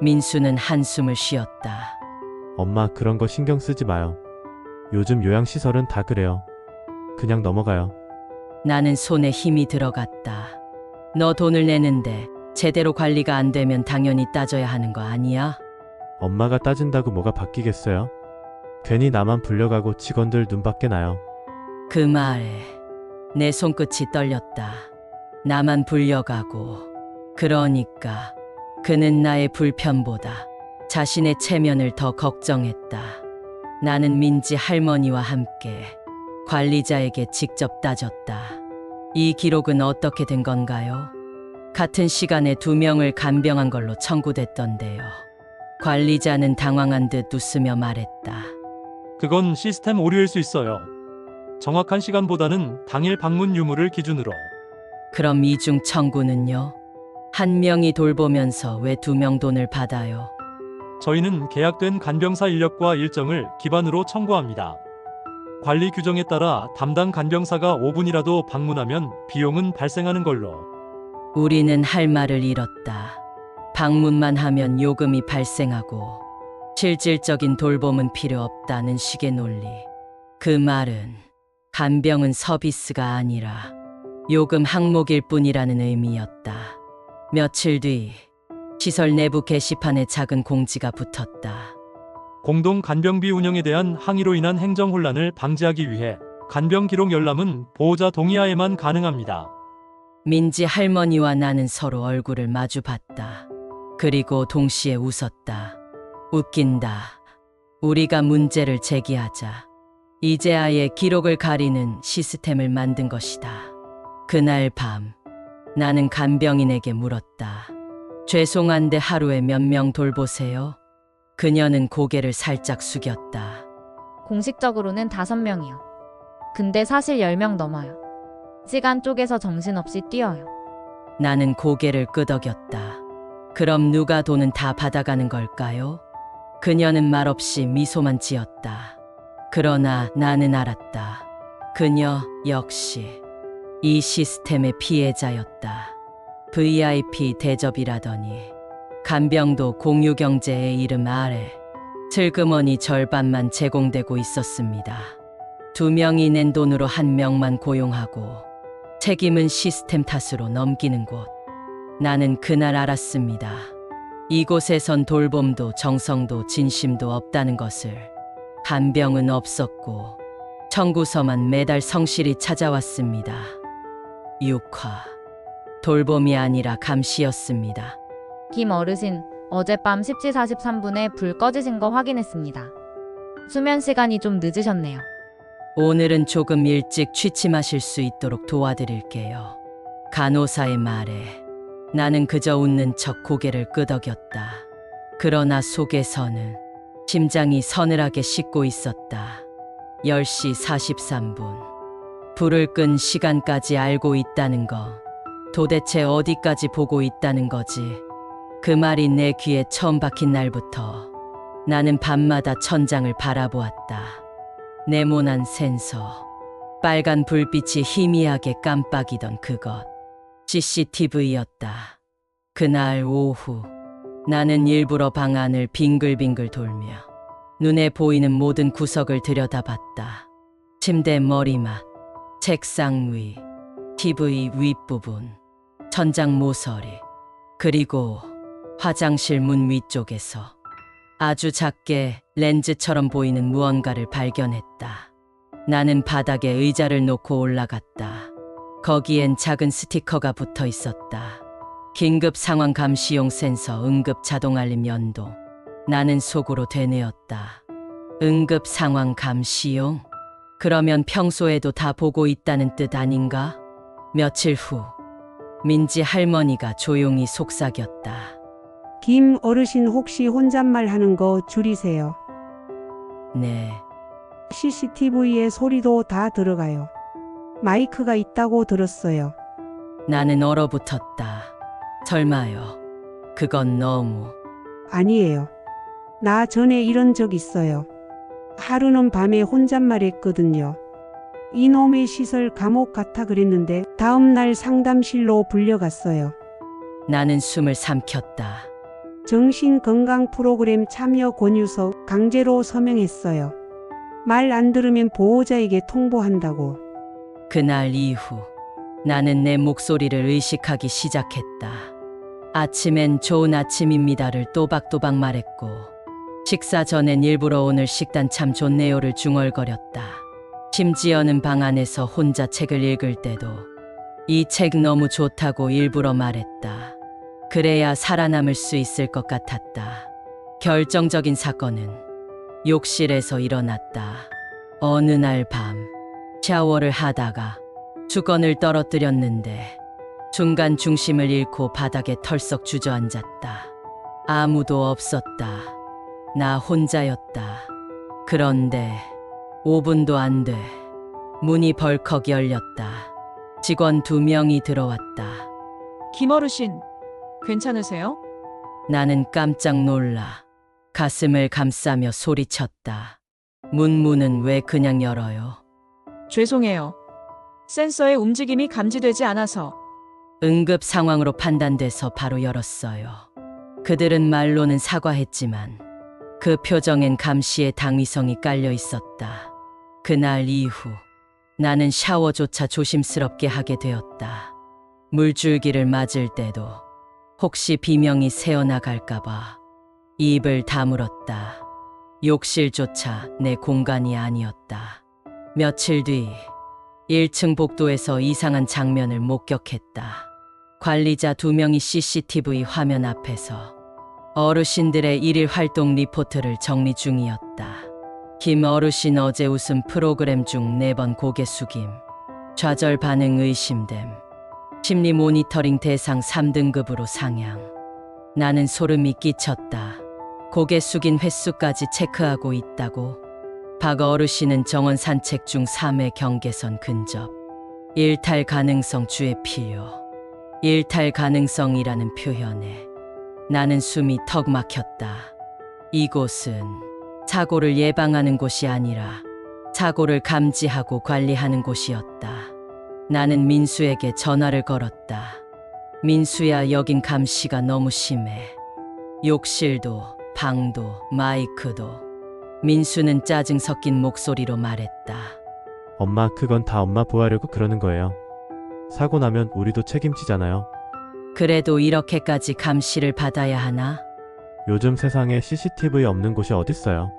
민수는 한숨을 쉬었다. 엄마, 그런 거 신경 쓰지 마요. 요즘 요양시설은 다 그래요. 그냥 넘어가요. 나는 손에 힘이 들어갔다. 너 돈을 내는데 제대로 관리가 안 되면 당연히 따져야 하는 거 아니야? 엄마가 따진다고 뭐가 바뀌겠어요? 괜히 나만 불려가고 직원들 눈밖에 나요. 그 말에 내 손끝이 떨렸다. 나만 불려가고. 그러니까 그는 나의 불편보다 자신의 체면을 더 걱정했다. 나는 민지 할머니와 함께 관리자에게 직접 따졌다. 이 기록은 어떻게 된 건가요? 같은 시간에 2명을 간병한 걸로 청구됐던데요. 관리자는 당황한 듯 웃으며 말했다. 그건 시스템 오류일 수 있어요. 정확한 시간보다는 당일 방문 유무를 기준으로. 그럼 이중 청구는요? 1명이 돌보면서 왜 2명 돈을 받아요? 저희는 계약된 간병사 인력과 일정을 기반으로 청구합니다. 관리 규정에 따라 담당 간병사가 5분이라도 방문하면 비용은 발생하는 걸로. 우리는 할 말을 잃었다. 방문만 하면 요금이 발생하고 실질적인 돌봄은 필요 없다는 식의 논리. 그 말은 간병은 서비스가 아니라 요금 항목일 뿐이라는 의미였다. 며칠 뒤 시설 내부 게시판에 작은 공지가 붙었다. 공동 간병비 운영에 대한 항의로 인한 행정 혼란을 방지하기 위해 간병 기록 열람은 보호자 동의하에만 가능합니다. 민지 할머니와 나는 서로 얼굴을 마주 봤다. 그리고 동시에 웃었다. 웃긴다. 우리가 문제를 제기하자 이제 아예 기록을 가리는 시스템을 만든 것이다. 그날 밤 나는 간병인에게 물었다. 죄송한데 하루에 몇 명 돌보세요? 그녀는 고개를 살짝 숙였다. 공식적으로는 5명이요. 근데 사실 10명 넘어요. 시간 쪼개서 정신없이 뛰어요. 나는 고개를 끄덕였다. 그럼 누가 돈은 다 받아가는 걸까요? 그녀는 말없이 미소만 지었다. 그러나 나는 알았다. 그녀 역시 이 시스템의 피해자였다. VIP 대접이라더니 간병도 공유경제의 이름 아래 슬그머니 절반만 제공되고 있었습니다. 2명이 낸 돈으로 1명만 고용하고 책임은 시스템 탓으로 넘기는 곳. 나는 그날 알았습니다. 이곳에선 돌봄도 정성도 진심도 없다는 것을. 간병은 없었고 청구서만 매달 성실히 찾아왔습니다. 6화 돌봄이 아니라 감시였습니다. 김 어르신, 어젯밤 10시 43분에 불 꺼지신 거 확인했습니다. 수면 시간이 좀 늦으셨네요. 오늘은 조금 일찍 취침하실 수 있도록 도와드릴게요. 간호사의 말에 나는 그저 웃는 척 고개를 끄덕였다. 그러나 속에서는 심장이 서늘하게 씻고 있었다. 10시 43분. 불을 끈 시간까지 알고 있다는 거. 도대체 어디까지 보고 있다는 거지? 그 말이 내 귀에 처음 박힌 날부터 나는 밤마다 천장을 바라보았다. 네모난 센서, 빨간 불빛이 희미하게 깜빡이던 그것. CCTV였다. 그날 오후 나는 일부러 방 안을 빙글빙글 돌며 눈에 보이는 모든 구석을 들여다봤다. 침대 머리맡, 책상 위, TV 윗부분, 천장 모서리, 그리고 화장실 문 위쪽에서 아주 작게 렌즈처럼 보이는 무언가를 발견했다. 나는 바닥에 의자를 놓고 올라갔다. 거기엔 작은 스티커가 붙어 있었다. 긴급 상황 감시용 센서 응급 자동 알림 연동. 나는 속으로 되뇌었다. 응급 상황 감시용? 그러면 평소에도 다 보고 있다는 뜻 아닌가? 며칠 후 민지 할머니가 조용히 속삭였다. 김 어르신 혹시 혼잣말 하는 거 줄이세요. 네. CCTV에 소리도 다 들어가요. 마이크가 있다고 들었어요. 나는 얼어붙었다. 설마요. 그건 너무. 아니에요. 나 전에 이런 적 있어요. 하루는 밤에 혼잣말 했거든요. 이놈의 시설 감옥 같아 그랬는데 다음날 상담실로 불려갔어요. 나는 숨을 삼켰다. 정신건강 프로그램 참여 권유서 강제로 서명했어요. 말 안 들으면 보호자에게 통보한다고. 그날 이후 나는 내 목소리를 의식하기 시작했다. 아침엔 좋은 아침입니다를 또박또박 말했고 식사 전엔 일부러 오늘 식단 참 좋네요를 중얼거렸다. 심지어는 방 안에서 혼자 책을 읽을 때도 이 책 너무 좋다고 일부러 말했다. 그래야 살아남을 수 있을 것 같았다. 결정적인 사건은 욕실에서 일어났다. 어느 날 밤 샤워를 하다가 수건을 떨어뜨렸는데 순간 중심을 잃고 바닥에 털썩 주저앉았다. 아무도 없었다. 나 혼자였다. 그런데 5분도 안 돼. 문이 벌컥 열렸다. 직원 2명이 들어왔다. 김어르신, 괜찮으세요? 나는 깜짝 놀라 가슴을 감싸며 소리쳤다. 문은 왜 그냥 열어요? 죄송해요. 센서의 움직임이 감지되지 않아서. 응급 상황으로 판단돼서 바로 열었어요. 그들은 말로는 사과했지만 그 표정엔 감시의 당위성이 깔려 있었다. 그날 이후 나는 샤워조차 조심스럽게 하게 되었다. 물줄기를 맞을 때도 혹시 비명이 새어나갈까봐 입을 다물었다. 욕실조차 내 공간이 아니었다. 며칠 뒤 1층 복도에서 이상한 장면을 목격했다. 관리자 2명이 CCTV 화면 앞에서 어르신들의 일일 활동 리포트를 정리 중이었다. 김 어르신 어제 웃음 프로그램 중 4번 고개 숙임, 좌절 반응 의심됨, 심리 모니터링 대상 3등급으로 상향. 나는 소름이 끼쳤다. 고개 숙인 횟수까지 체크하고 있다고. 박 어르신은 정원 산책 중 3회 경계선 근접. 일탈 가능성 주의 필요. 일탈 가능성이라는 표현에 나는 숨이 턱 막혔다. 이곳은 사고를 예방하는 곳이 아니라 사고를 감지하고 관리하는 곳이었다. 나는 민수에게 전화를 걸었다. 민수야, 여긴 감시가 너무 심해. 욕실도 방도 마이크도. 민수는 짜증 섞인 목소리로 말했다. 엄마, 그건 다 엄마 보호하려고 그러는 거예요. 사고 나면 우리도 책임지잖아요. 그래도 이렇게까지 감시를 받아야 하나? 요즘 세상에 CCTV 없는 곳이 어딨어요.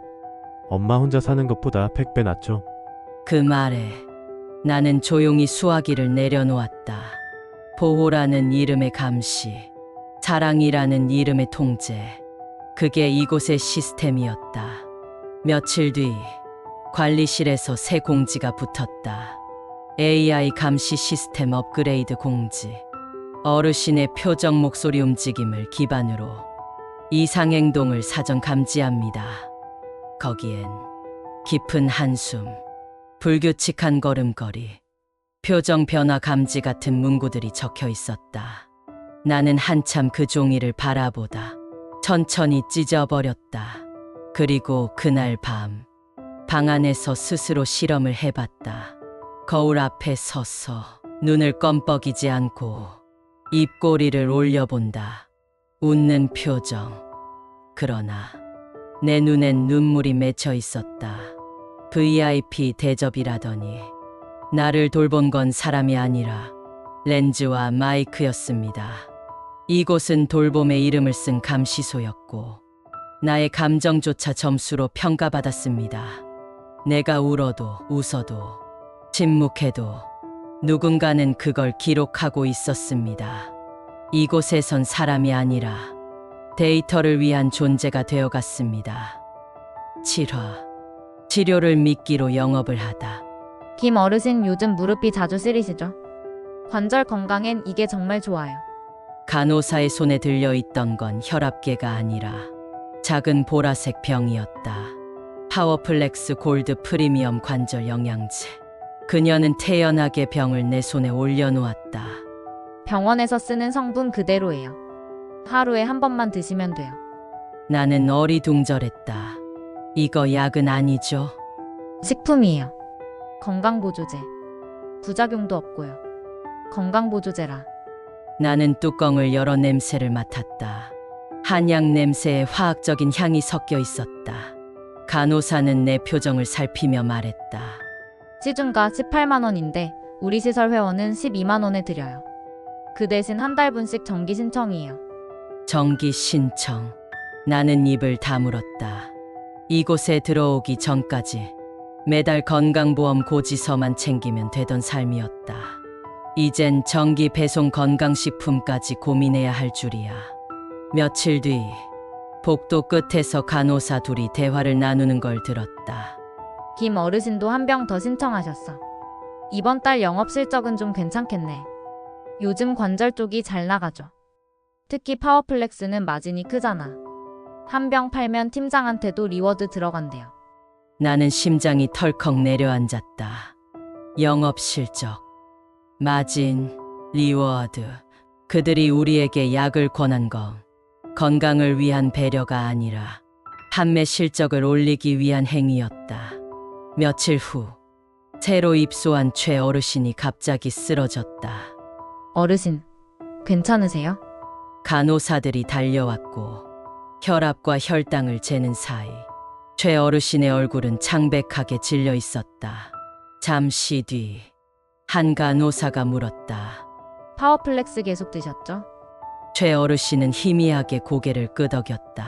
엄마 혼자 사는 것보다 100배 낫죠. 그 말에 나는 조용히 수화기를 내려놓았다. 보호라는 이름의 감시, 사랑이라는 이름의 통제. 그게 이곳의 시스템이었다. 며칠 뒤 관리실에서 새 공지가 붙었다. AI 감시 시스템 업그레이드 공지. 어르신의 표정, 목소리 움직임을 기반으로 이상행동을 사전 감지합니다. 거기엔 깊은 한숨, 불규칙한 걸음걸이, 표정 변화 감지 같은 문구들이 적혀 있었다. 나는 한참 그 종이를 바라보다 천천히 찢어버렸다. 그리고 그날 밤 방 안에서 스스로 실험을 해봤다. 거울 앞에 서서 눈을 껌뻑이지 않고 입꼬리를 올려본다. 웃는 표정. 그러나 내 눈엔 눈물이 맺혀 있었다. VIP 대접이라더니 나를 돌본 건 사람이 아니라 렌즈와 마이크였습니다. 이곳은 돌봄의 이름을 쓴 감시소였고 나의 감정조차 점수로 평가받았습니다. 내가 울어도 웃어도 침묵해도 누군가는 그걸 기록하고 있었습니다. 이곳에선 사람이 아니라 데이터를 위한 존재가 되어갔습니다. 7화 치료를 미끼로 영업을 하다. 김 어르신 요즘 무릎이 자주 쓰리시죠? 관절 건강엔 이게 정말 좋아요. 간호사의 손에 들려있던 건 혈압계가 아니라 작은 보라색 병이었다. 파워플렉스 골드 프리미엄 관절 영양제. 그녀는 태연하게 병을 내 손에 올려놓았다. 병원에서 쓰는 성분 그대로예요. 하루에 한 번만 드시면 돼요. 나는 어리둥절했다. 이거 약은 아니죠? 식품이에요. 건강보조제. 부작용도 없고요. 건강보조제라. 나는 뚜껑을 열어 냄새를 맡았다. 한약 냄새에 화학적인 향이 섞여 있었다. 간호사는 내 표정을 살피며 말했다. 시중가 18만 원인데 우리 시설 회원은 12만 원에 드려요. 그 대신 한 달분씩 정기 신청이에요. 정기 신청. 나는 입을 다물었다. 이곳에 들어오기 전까지 매달 건강보험 고지서만 챙기면 되던 삶이었다. 이젠 정기 배송 건강식품까지 고민해야 할 줄이야. 며칠 뒤 복도 끝에서 간호사 둘이 대화를 나누는 걸 들었다. 김 어르신도 한 병 더 신청하셨어. 이번 달 영업 실적은 좀 괜찮겠네. 요즘 관절 쪽이 잘 나가죠. 특히 파워플렉스는 마진이 크잖아. 한 병 팔면 팀장한테도 리워드 들어간대요. 나는 심장이 털컥 내려앉았다. 영업 실적, 마진, 리워드. 그들이 우리에게 약을 권한 건 건강을 위한 배려가 아니라 판매 실적을 올리기 위한 행위였다. 며칠 후 새로 입소한 최 어르신이 갑자기 쓰러졌다. 어르신, 괜찮으세요? 간호사들이 달려왔고 혈압과 혈당을 재는 사이 최 어르신의 얼굴은 창백하게 질려 있었다. 잠시 뒤 한 간호사가 물었다. 파워플렉스 계속 드셨죠? 최 어르신은 희미하게 고개를 끄덕였다.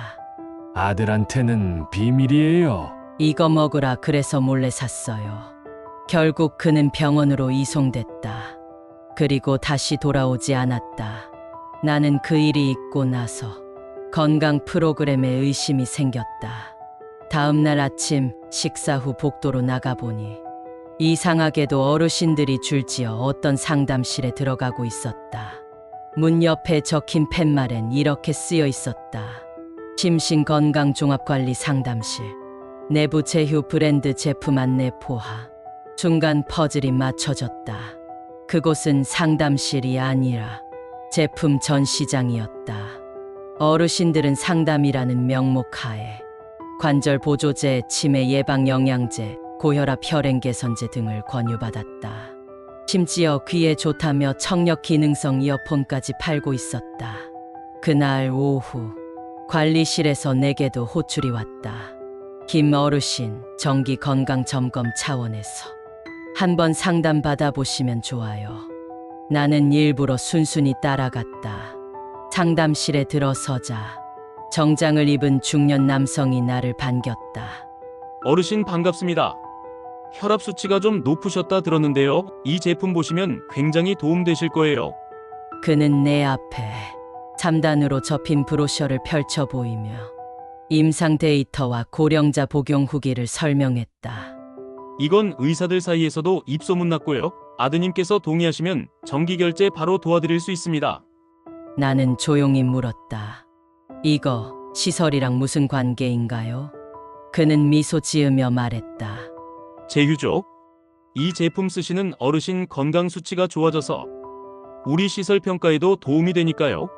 아들한테는 비밀이에요. 이거 먹으라 그래서 몰래 샀어요. 결국 그는 병원으로 이송됐다. 그리고 다시 돌아오지 않았다. 나는 그 일이 있고 나서 건강 프로그램에 의심이 생겼다. 다음 날 아침 식사 후 복도로 나가보니 이상하게도 어르신들이 줄지어 어떤 상담실에 들어가고 있었다. 문 옆에 적힌 팻말엔 이렇게 쓰여 있었다. 심신건강종합관리 상담실. 내부 제휴 브랜드 제품 안내 포화. 중간 퍼즐이 맞춰졌다. 그곳은 상담실이 아니라 제품 전시장이었다. 어르신들은 상담이라는 명목하에 관절 보조제, 치매 예방 영양제, 고혈압 혈행 개선제 등을 권유받았다. 심지어 귀에 좋다며 청력 기능성 이어폰까지 팔고 있었다. 그날 오후 관리실에서 내게도 호출이 왔다. 김 어르신, 정기 건강 점검 차원에서 한번 상담 받아보시면 좋아요. 나는 일부러 순순히 따라갔다. 상담실에 들어서자 정장을 입은 중년 남성이 나를 반겼다. 어르신 반갑습니다. 혈압 수치가 좀 높으셨다 들었는데요. 이 제품 보시면 굉장히 도움되실 거예요. 그는 내 앞에 3단으로 접힌 브로셔를 펼쳐 보이며 임상 데이터와 고령자 복용 후기를 설명했다. 이건 의사들 사이에서도 입소문 났고요. 아드님께서 동의하시면 정기 결제 바로 도와드릴 수 있습니다. 나는 조용히 물었다. 이거 시설이랑 무슨 관계인가요? 그는 미소 지으며 말했다. 제휴죠. 이 제품 쓰시는 어르신 건강 수치가 좋아져서 우리 시설 평가에도 도움이 되니까요.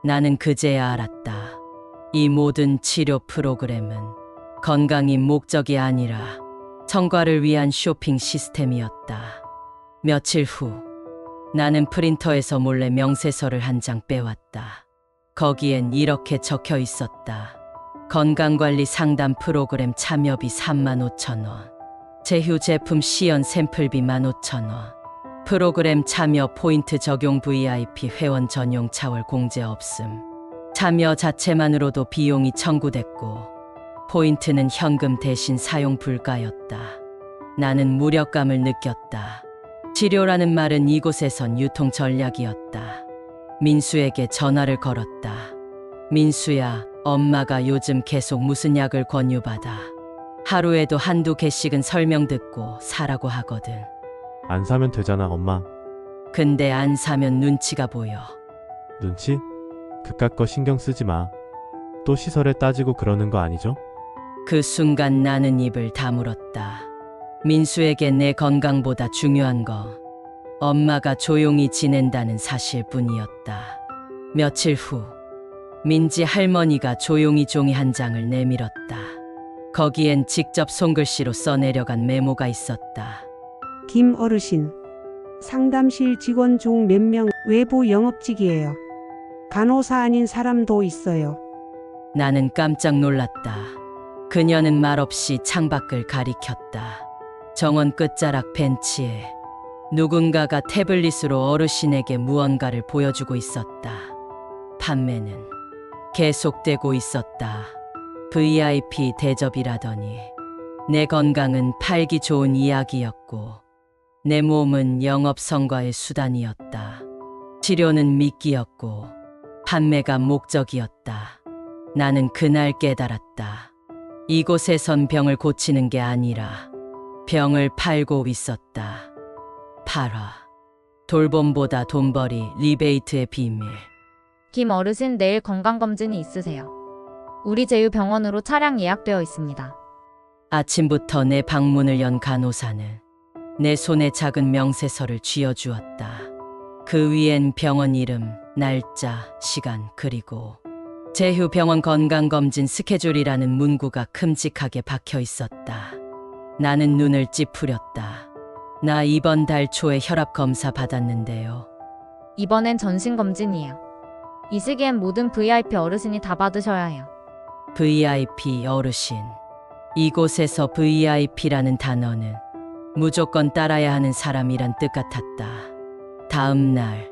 나는 그제야 알았다. 이 모든 치료 프로그램은 건강이 목적이 아니라 성과를 위한 쇼핑 시스템이었다. 며칠 후 나는 프린터에서 몰래 명세서를 한 장 빼왔다. 거기엔 이렇게 적혀 있었다. 건강관리 상담 프로그램 참여비 35,000원. 제휴 제품 시연 샘플비 15,000원. 프로그램 참여 포인트 적용 VIP 회원 전용 차월 공제 없음. 참여 자체만으로도 비용이 청구됐고 포인트는 현금 대신 사용 불가였다. 나는 무력감을 느꼈다. 치료라는 말은 이곳에선 유통 전략이었다. 민수에게 전화를 걸었다. 민수야, 엄마가 요즘 계속 무슨 약을 권유받아. 하루에도 한두 개씩은 설명 듣고 사라고 하거든. 안 사면 되잖아, 엄마. 근데 안 사면 눈치가 보여. 눈치? 그깟 거 신경 쓰지 마. 또 시설에 따지고 그러는 거 아니죠? 그 순간 나는 입을 다물었다. 민수에게 내 건강보다 중요한 거 엄마가 조용히 지낸다는 사실뿐이었다. 며칠 후 민지 할머니가 조용히 종이 한 장을 내밀었다. 거기엔 직접 손글씨로 써내려간 메모가 있었다. 김 어르신, 상담실 직원 중 몇 명 외부 영업직이에요. 간호사 아닌 사람도 있어요. 나는 깜짝 놀랐다. 그녀는 말없이 창밖을 가리켰다. 정원 끝자락 벤치에 누군가가 태블릿으로 어르신에게 무언가를 보여주고 있었다. 판매는 계속되고 있었다. VIP 대접이라더니 내 건강은 팔기 좋은 이야기였고 내 몸은 영업 성과의 수단이었다. 치료는 미끼였고 판매가 목적이었다. 나는 그날 깨달았다. 이곳에선 병을 고치는 게 아니라 병을 팔고 있었다. 팔아. 돌봄보다 돈벌이, 리베이트의 비밀. 김 어르신 내일 건강검진이 있으세요. 우리 제휴병원으로 차량 예약되어 있습니다. 아침부터 내 방문을 연 간호사는 내 손에 작은 명세서를 쥐어주었다. 그 위엔 병원 이름, 날짜, 시간, 그리고 제휴병원 건강검진 스케줄이라는 문구가 큼직하게 박혀 있었다. 나는 눈을 찌푸렸다. 나 이번 달 초에 혈압 검사 받았는데요. 이번엔 전신검진이에요. 이 시기엔 모든 VIP 어르신이 다 받으셔야 해요. VIP 어르신. 이곳에서 VIP라는 단어는 무조건 따라야 하는 사람이란 뜻 같았다. 다음 날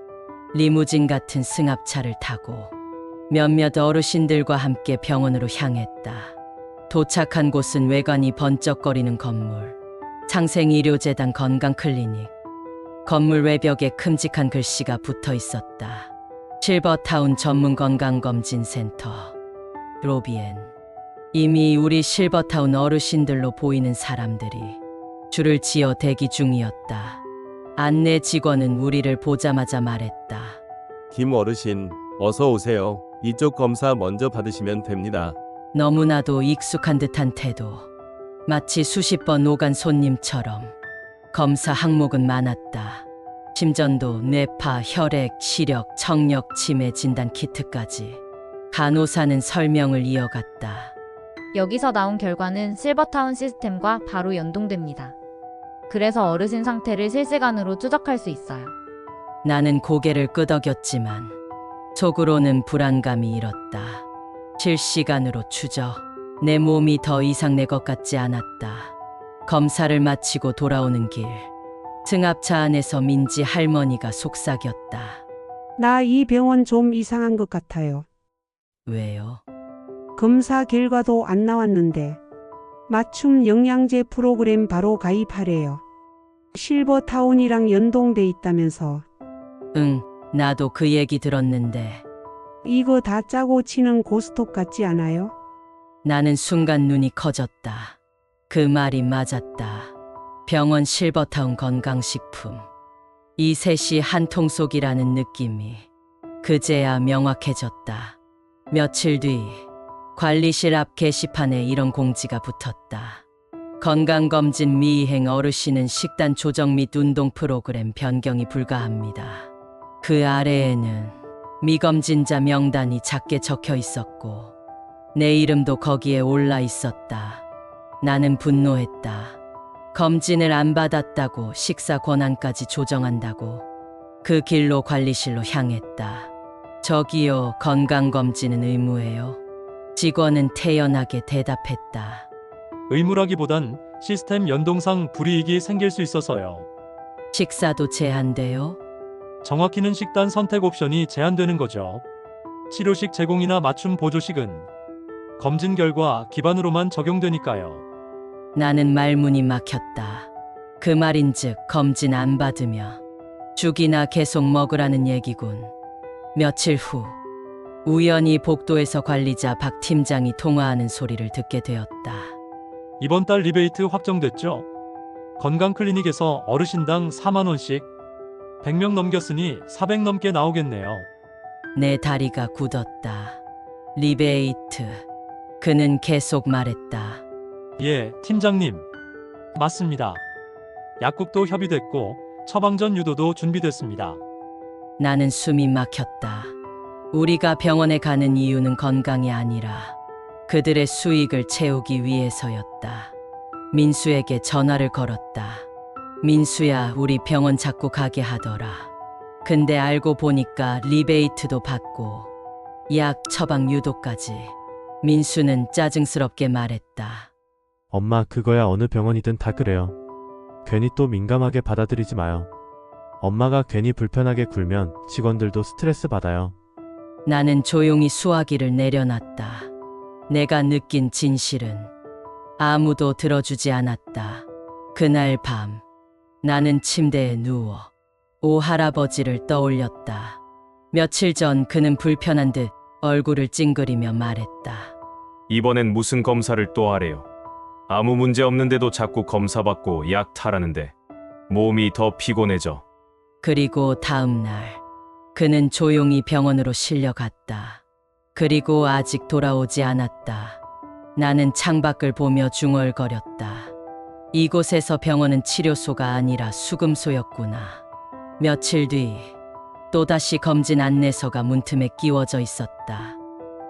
리무진 같은 승합차를 타고 몇몇 어르신들과 함께 병원으로 향했다. 도착한 곳은 외관이 번쩍거리는 건물. 창생의료재단 건강클리닉. 건물 외벽에 큼직한 글씨가 붙어 있었다. 실버타운 전문 건강검진센터. 로비엔 이미 우리 실버타운 어르신들로 보이는 사람들이 줄을 지어 대기 중이었다. 안내 직원은 우리를 보자마자 말했다. 김 어르신, 어서 오세요. 이쪽 검사 먼저 받으시면 됩니다. 너무나도 익숙한 듯한 태도. 마치 수십 번 오간 손님처럼. 검사 항목은 많았다. 심전도, 뇌파, 혈액, 시력, 청력, 치매 진단 키트까지. 간호사는 설명을 이어갔다. 여기서 나온 결과는 실버타운 시스템과 바로 연동됩니다. 그래서 어르신 상태를 실시간으로 추적할 수 있어요. 나는 고개를 끄덕였지만 속으로는 불안감이 일었다. 실시간으로 추적. 내 몸이 더 이상 내 것 같지 않았다. 검사를 마치고 돌아오는 길. 승합차 안에서 민지 할머니가 속삭였다. 나 이 병원 좀 이상한 것 같아요. 왜요? 검사 결과도 안 나왔는데 맞춤 영양제 프로그램 바로 가입하래요. 실버타운이랑 연동돼 있다면서. 응, 나도 그 얘기 들었는데. 이거 다 짜고 치는 고스톱 같지 않아요? 나는 순간 눈이 커졌다. 그 말이 맞았다. 병원 실버타운 건강식품. 이 셋이 한 통속이라는 느낌이 그제야 명확해졌다. 며칠 뒤 관리실 앞 게시판에 이런 공지가 붙었다. 건강검진 미이행 어르신은 식단 조정 및 운동 프로그램 변경이 불가합니다. 그 아래에는 미검진자 명단이 작게 적혀 있었고 내 이름도 거기에 올라 있었다. 나는 분노했다. 검진을 안 받았다고 식사 권한까지 조정한다고 그 길로 관리실로 향했다. 저기요, 건강검진은 의무예요. 직원은 태연하게 대답했다. 의무라기보단 시스템 연동상 불이익이 생길 수 있어서요. 식사도 제한돼요? 정확히는 식단 선택 옵션이 제한되는 거죠. 치료식 제공이나 맞춤 보조식은 검진 결과 기반으로만 적용되니까요. 나는 말문이 막혔다. 그 말인즉 검진 안 받으며 죽이나 계속 먹으라는 얘기군. 며칠 후 우연히 복도에서 관리자 박 팀장이 통화하는 소리를 듣게 되었다. 이번 달 리베이트 확정됐죠? 건강클리닉에서 어르신당 4만 원씩 100명 넘겼으니 400 넘게 나오겠네요. 내 다리가 굳었다. 리베이트. 그는 계속 말했다. 예, 팀장님. 맞습니다. 약국도 협의됐고 처방전 유도도 준비됐습니다. 나는 숨이 막혔다. 우리가 병원에 가는 이유는 건강이 아니라 그들의 수익을 채우기 위해서였다. 민수에게 전화를 걸었다. 민수야, 우리 병원 자꾸 가게 하더라. 근데 알고 보니까 리베이트도 받고 약 처방 유도까지. 민수는 짜증스럽게 말했다. 엄마, 그거야 어느 병원이든 다 그래요. 괜히 또 민감하게 받아들이지 마요. 엄마가 괜히 불편하게 굴면 직원들도 스트레스 받아요. 나는 조용히 수화기를 내려놨다. 내가 느낀 진실은 아무도 들어주지 않았다. 그날 밤 나는 침대에 누워 오 할아버지를 떠올렸다. 며칠 전 그는 불편한 듯 얼굴을 찡그리며 말했다. 이번엔 무슨 검사를 또 하래요? 아무 문제 없는데도 자꾸 검사받고 약 타라는데 몸이 더 피곤해져. 그리고 다음 날 그는 조용히 병원으로 실려갔다. 그리고 아직 돌아오지 않았다. 나는 창밖을 보며 중얼거렸다. 이곳에서 병원은 치료소가 아니라 수금소였구나. 며칠 뒤 또다시 검진 안내서가 문틈에 끼워져 있었다.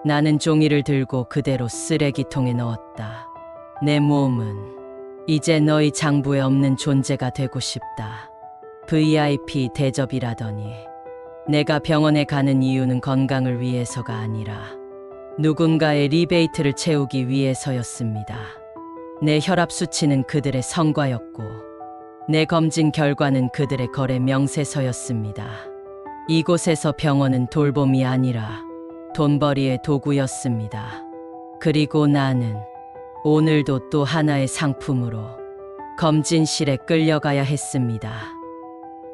나는 종이를 들고 그대로 쓰레기통에 넣었다. 내 몸은 이제 너희 장부에 없는 존재가 되고 싶다. VIP 대접이라더니 내가 병원에 가는 이유는 건강을 위해서가 아니라 누군가의 리베이트를 채우기 위해서였습니다. 내 혈압 수치는 그들의 성과였고 내 검진 결과는 그들의 거래 명세서였습니다. 이곳에서 병원은 돌봄이 아니라 돈벌이의 도구였습니다. 그리고 나는 오늘도 또 하나의 상품으로 검진실에 끌려가야 했습니다.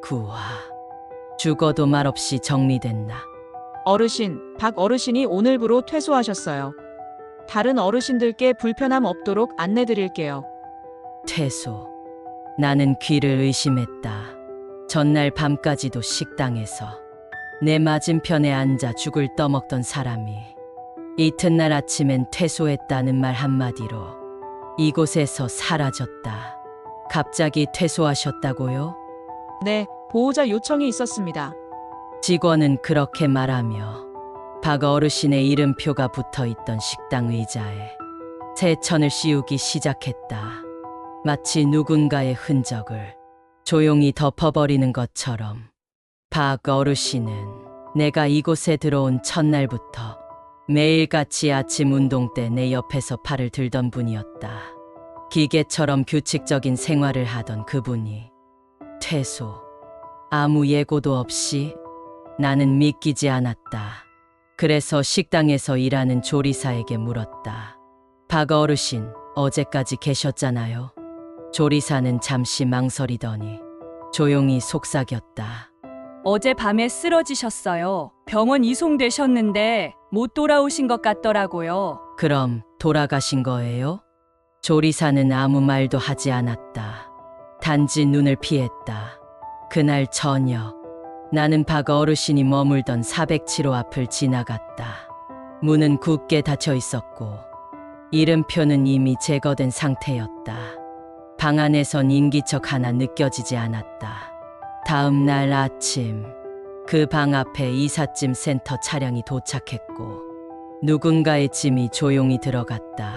구화. 죽어도 말없이 정리됐나. 어르신, 박 어르신이 오늘부로 퇴소하셨어요. 다른 어르신들께 불편함 없도록 안내드릴게요. 퇴소. 나는 귀를 의심했다. 전날 밤까지도 식당에서 내 맞은편에 앉아 죽을 떠먹던 사람이 이튿날 아침엔 퇴소했다는 말 한마디로 이곳에서 사라졌다. 갑자기 퇴소하셨다고요? 네, 보호자 요청이 있었습니다. 직원은 그렇게 말하며 박 어르신의 이름표가 붙어 있던 식당 의자에 새 천을 씌우기 시작했다. 마치 누군가의 흔적을 조용히 덮어버리는 것처럼. 박 어르신은 내가 이곳에 들어온 첫날부터 매일같이 아침 운동 때 내 옆에서 팔을 들던 분이었다. 기계처럼 규칙적인 생활을 하던 그분이 퇴소. 아무 예고도 없이. 나는 믿기지 않았다. 그래서 식당에서 일하는 조리사에게 물었다. 박 어르신, 어제까지 계셨잖아요. 조리사는 잠시 망설이더니 조용히 속삭였다. 어젯밤에 쓰러지셨어요. 병원 이송되셨는데 못 돌아오신 것 같더라고요. 그럼 돌아가신 거예요? 조리사는 아무 말도 하지 않았다. 단지 눈을 피했다. 그날 저녁 나는 박 어르신이 머물던 407호 앞을 지나갔다. 문은 굳게 닫혀 있었고 이름표는 이미 제거된 상태였다. 방 안에선 인기척 하나 느껴지지 않았다. 다음 날 아침 그 방 앞에 이삿짐 센터 차량이 도착했고 누군가의 짐이 조용히 들어갔다.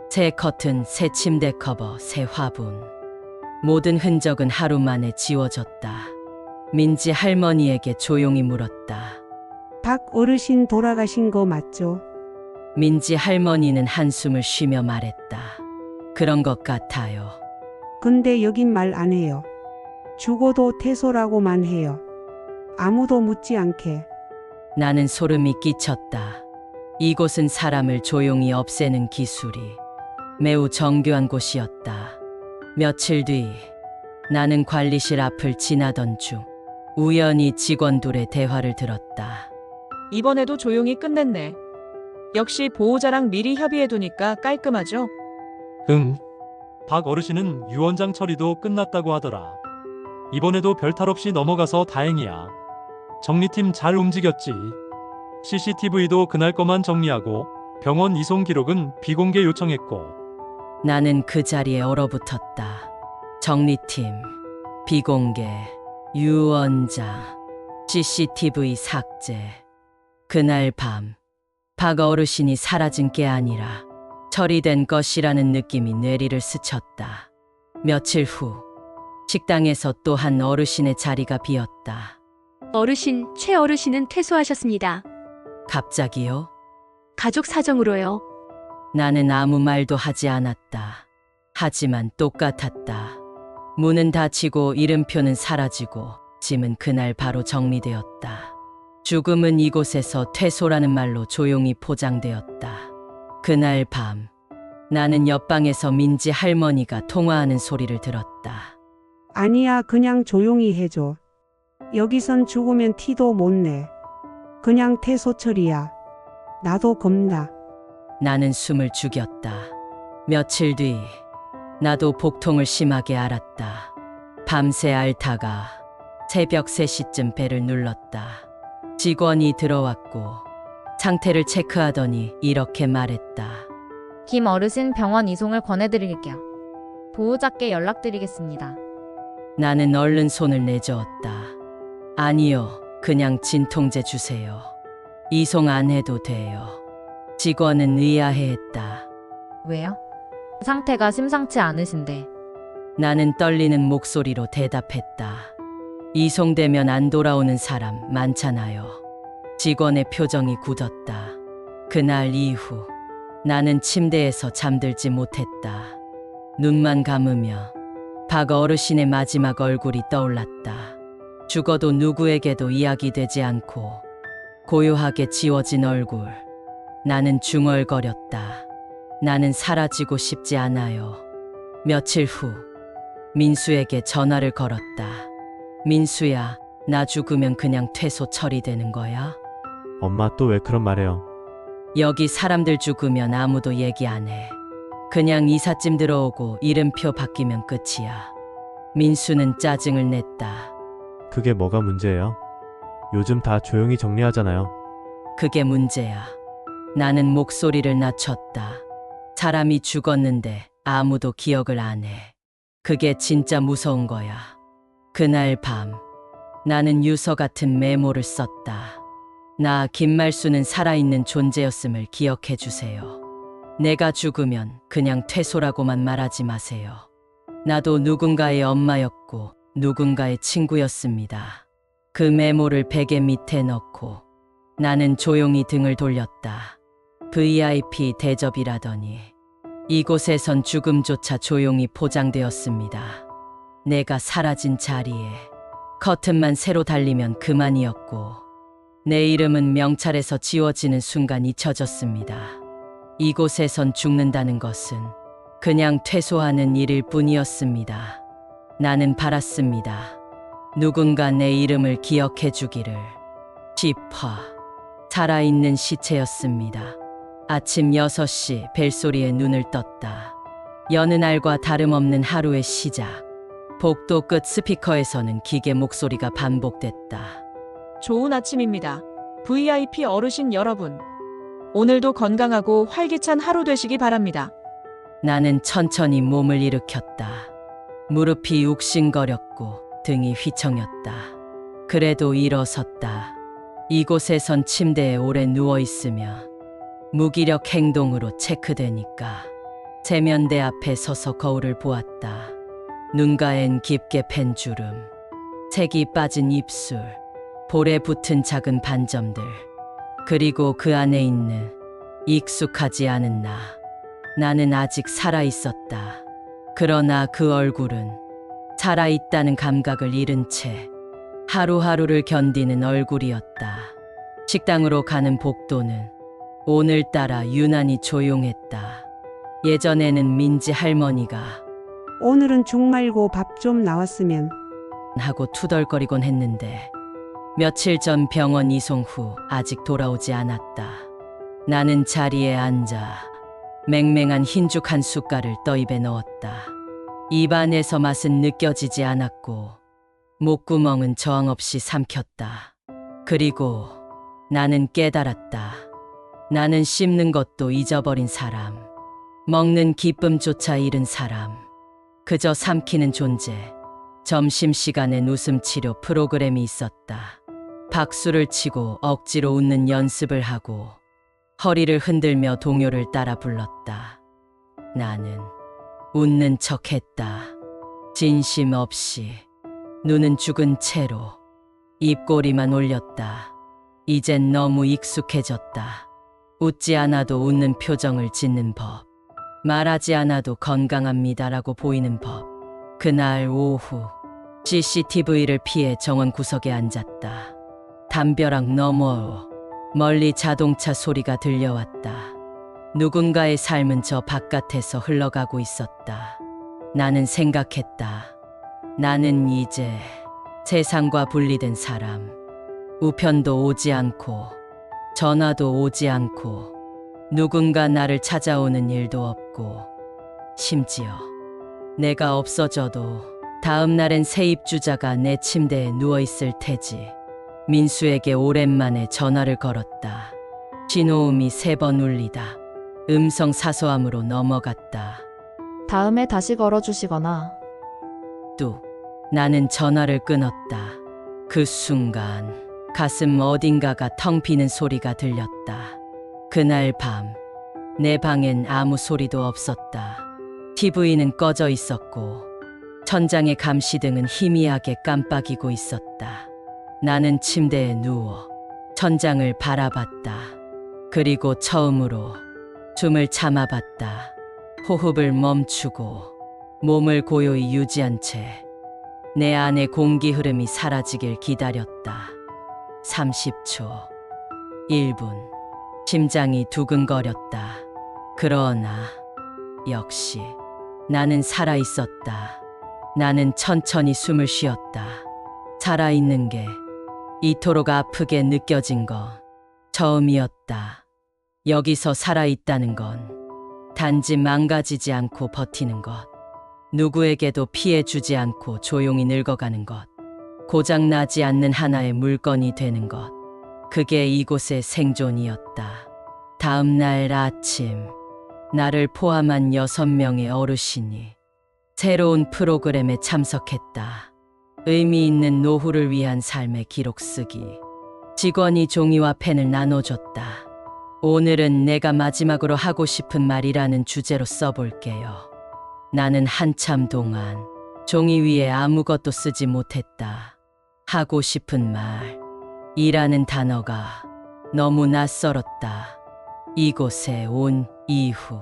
새 커튼, 새 침대 커버, 새 화분. 모든 흔적은 하루 만에 지워졌다. 민지 할머니에게 조용히 물었다. 박 어르신 돌아가신 거 맞죠? 민지 할머니는 한숨을 쉬며 말했다. 그런 것 같아요. 근데 여긴 말 안 해요. 죽어도 태소라고만 해요. 아무도 묻지 않게. 나는 소름이 끼쳤다. 이곳은 사람을 조용히 없애는 기술이 매우 정교한 곳이었다. 며칠 뒤 나는 관리실 앞을 지나던 중 우연히 직원들의 대화를 들었다. 이번에도 조용히 끝냈네. 역시 보호자랑 미리 협의해두니까 깔끔하죠? 응. 박 어르신은 유언장 처리도 끝났다고 하더라. 이번에도 별탈 없이 넘어가서 다행이야. 정리팀 잘 움직였지. CCTV도 그날 거만 정리하고 병원 이송 기록은 비공개 요청했고. 나는 그 자리에 얼어붙었다. 정리팀, 비공개, 유언장, CCTV 삭제. 그날 밤, 박 어르신이 사라진 게 아니라 처리된 것이라는 느낌이 뇌리를 스쳤다. 며칠 후, 식당에서 또 한 어르신의 자리가 비었다. 어르신, 최 어르신은 퇴소하셨습니다. 갑자기요? 가족 사정으로요. 나는 아무 말도 하지 않았다. 하지만 똑같았다. 문은 닫히고 이름표는 사라지고 짐은 그날 바로 정리되었다. 죽음은 이곳에서 퇴소라는 말로 조용히 포장되었다. 그날 밤 나는 옆방에서 민지 할머니가 통화하는 소리를 들었다. 아니야, 그냥 조용히 해줘. 여기선 죽으면 티도 못 내. 그냥 태소 처리야. 나도 겁나. 나는 숨을 죽였다. 며칠 뒤 나도 복통을 심하게 앓았다. 밤새 앓다가 새벽 3시쯤 배를 눌렀다. 직원이 들어왔고 상태를 체크하더니 이렇게 말했다. 김 어르신 병원 이송을 권해드릴게요. 보호자께 연락드리겠습니다. 나는 얼른 손을 내저었다. 아니요, 그냥 진통제 주세요. 이송 안 해도 돼요. 직원은 의아해했다. 왜요? 상태가 심상치 않으신데. 나는 떨리는 목소리로 대답했다. 이송되면 안 돌아오는 사람 많잖아요. 직원의 표정이 굳었다. 그날 이후 나는 침대에서 잠들지 못했다. 눈만 감으며 박 어르신의 마지막 얼굴이 떠올랐다. 죽어도 누구에게도 이야기되지 않고 고요하게 지워진 얼굴. 나는 중얼거렸다. 나는 사라지고 싶지 않아요. 며칠 후 민수에게 전화를 걸었다. 민수야, 나 죽으면 그냥 퇴소 처리되는 거야? 엄마 또 왜 그런 말해요? 여기 사람들 죽으면 아무도 얘기 안 해. 그냥 이삿짐 들어오고 이름표 바뀌면 끝이야. 민수는 짜증을 냈다. 그게 뭐가 문제예요? 요즘 다 조용히 정리하잖아요. 그게 문제야. 나는 목소리를 낮췄다. 사람이 죽었는데 아무도 기억을 안 해. 그게 진짜 무서운 거야. 그날 밤 나는 유서 같은 메모를 썼다. 나 김말수는 살아있는 존재였음을 기억해 주세요. 내가 죽으면 그냥 퇴소라고만 말하지 마세요. 나도 누군가의 엄마였고 누군가의 친구였습니다. 그 메모를 베개 밑에 넣고 나는 조용히 등을 돌렸다. VIP 대접이라더니 이곳에선 죽음조차 조용히 포장되었습니다. 내가 사라진 자리에 커튼만 새로 달리면 그만이었고 내 이름은 명찰에서 지워지는 순간 잊혀졌습니다. 이곳에선 죽는다는 것은 그냥 퇴소하는 일일 뿐이었습니다. 나는 바랐습니다. 누군가 내 이름을 기억해 주기를. 지파, 살아있는 시체였습니다. 아침 6시 벨소리에 눈을 떴다. 여느 날과 다름없는 하루의 시작. 복도 끝 스피커에서는 기계 목소리가 반복됐다. 좋은 아침입니다. VIP 어르신 여러분. 오늘도 건강하고 활기찬 하루 되시기 바랍니다. 나는 천천히 몸을 일으켰다. 무릎이 욱신거렸고 등이 휘청였다. 그래도 일어섰다. 이곳에선 침대에 오래 누워있으며 무기력 행동으로 체크되니까 세면대 앞에 서서 거울을 보았다. 눈가엔 깊게 팬 주름, 색이 빠진 입술, 볼에 붙은 작은 반점들, 그리고 그 안에 있는 익숙하지 않은 나. 나는 아직 살아있었다. 그러나 그 얼굴은 살아있다는 감각을 잃은 채 하루하루를 견디는 얼굴이었다. 식당으로 가는 복도는 오늘따라 유난히 조용했다. 예전에는 민지 할머니가 오늘은 죽 말고 밥 좀 나왔으면 하고 투덜거리곤 했는데 며칠 전 병원 이송 후 아직 돌아오지 않았다. 나는 자리에 앉아 맹맹한 흰죽 한 숟갈을 떠입에 넣었다. 입안에서 맛은 느껴지지 않았고 목구멍은 저항 없이 삼켰다. 그리고 나는 깨달았다. 나는 씹는 것도 잊어버린 사람, 먹는 기쁨조차 잃은 사람, 그저 삼키는 존재. 점심시간엔 웃음치료 프로그램이 있었다. 박수를 치고 억지로 웃는 연습을 하고 허리를 흔들며 동요를 따라 불렀다. 나는 웃는 척했다. 진심 없이. 눈은 죽은 채로 입꼬리만 올렸다. 이젠 너무 익숙해졌다. 웃지 않아도 웃는 표정을 짓는 법. 말하지 않아도 건강합니다라고 보이는 법. 그날 오후 CCTV를 피해 정원 구석에 앉았다. 담벼락 너머 멀리 자동차 소리가 들려왔다. 누군가의 삶은 저 바깥에서 흘러가고 있었다. 나는 생각했다. 나는 이제 세상과 분리된 사람. 우편도 오지 않고 전화도 오지 않고 누군가 나를 찾아오는 일도 없고 심지어 내가 없어져도 다음 날엔 새 입주자가 내 침대에 누워있을 테지. 민수에게 오랜만에 전화를 걸었다. 신호음이 3번 울리다 음성 사소함으로 넘어갔다. 다음에 다시 걸어주시거나. 뚝. 나는 전화를 끊었다. 그 순간 가슴 어딘가가 텅 비는 소리가 들렸다. 그날 밤 내 방엔 아무 소리도 없었다. TV는 꺼져 있었고 천장의 감시등은 희미하게 깜빡이고 있었다. 나는 침대에 누워 천장을 바라봤다. 그리고 처음으로 숨을 참아봤다. 호흡을 멈추고 몸을 고요히 유지한 채 내 안의 공기 흐름이 사라지길 기다렸다. 30초, 1분, 심장이 두근거렸다. 그러나 역시 나는 살아있었다. 나는 천천히 숨을 쉬었다. 살아있는 게 이토록 아프게 느껴진 건 처음이었다. 여기서 살아있다는 건 단지 망가지지 않고 버티는 것, 누구에게도 피해 주지 않고 조용히 늙어가는 것, 고장나지 않는 하나의 물건이 되는 것, 그게 이곳의 생존이었다. 다음 날 아침, 나를 포함한 6명의 어르신이 새로운 프로그램에 참석했다. 의미 있는 노후를 위한 삶의 기록 쓰기. 직원이 종이와 펜을 나눠줬다. 오늘은 내가 마지막으로 하고 싶은 말이라는 주제로 써볼게요. 나는 한참 동안 종이 위에 아무것도 쓰지 못했다. 하고 싶은 말, 이라는 단어가 너무 낯설었다. 이곳에 온 이후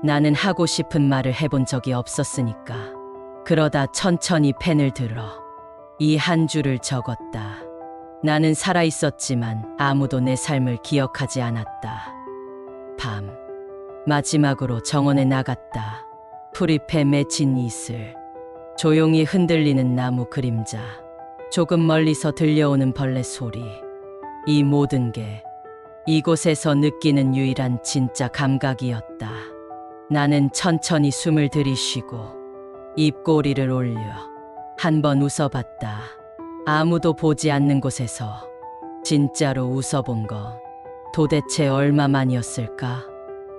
나는 하고 싶은 말을 해본 적이 없었으니까. 그러다 천천히 펜을 들어 이 한 줄을 적었다. 나는 살아있었지만 아무도 내 삶을 기억하지 않았다. 밤, 마지막으로 정원에 나갔다. 풀잎에 맺힌 이슬, 조용히 흔들리는 나무 그림자, 조금 멀리서 들려오는 벌레 소리. 이 모든 게 이곳에서 느끼는 유일한 진짜 감각이었다. 나는 천천히 숨을 들이쉬고 입꼬리를 올려 한 번 웃어봤다. 아무도 보지 않는 곳에서 진짜로 웃어본 건 도대체 얼마만이었을까?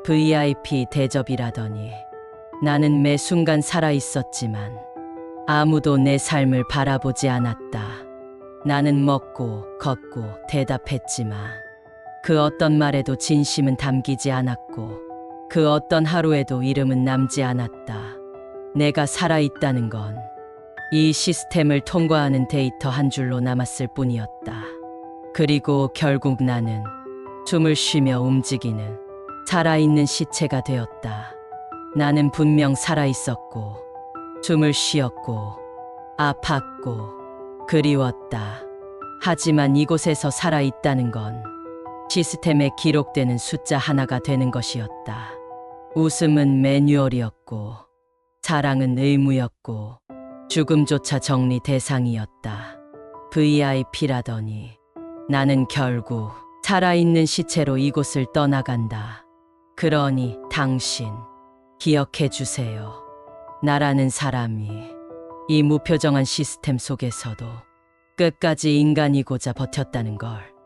VIP 대접이라더니 나는 매 순간 살아있었지만 아무도 내 삶을 바라보지 않았다. 나는 먹고 걷고 대답했지만 그 어떤 말에도 진심은 담기지 않았고 그 어떤 하루에도 이름은 남지 않았다. 내가 살아있다는 건 이 시스템을 통과하는 데이터 한 줄로 남았을 뿐이었다. 그리고 결국 나는 숨을 쉬며 움직이는 살아있는 시체가 되었다. 나는 분명 살아있었고, 숨을 쉬었고, 아팠고, 그리웠다. 하지만 이곳에서 살아있다는 건 시스템에 기록되는 숫자 하나가 되는 것이었다. 웃음은 매뉴얼이었고, 사랑은 의무였고, 죽음조차 정리 대상이었다. VIP라더니 나는 결국 살아있는 시체로 이곳을 떠나간다. 그러니 당신 기억해 주세요. 나라는 사람이 이 무표정한 시스템 속에서도 끝까지 인간이고자 버텼다는 걸.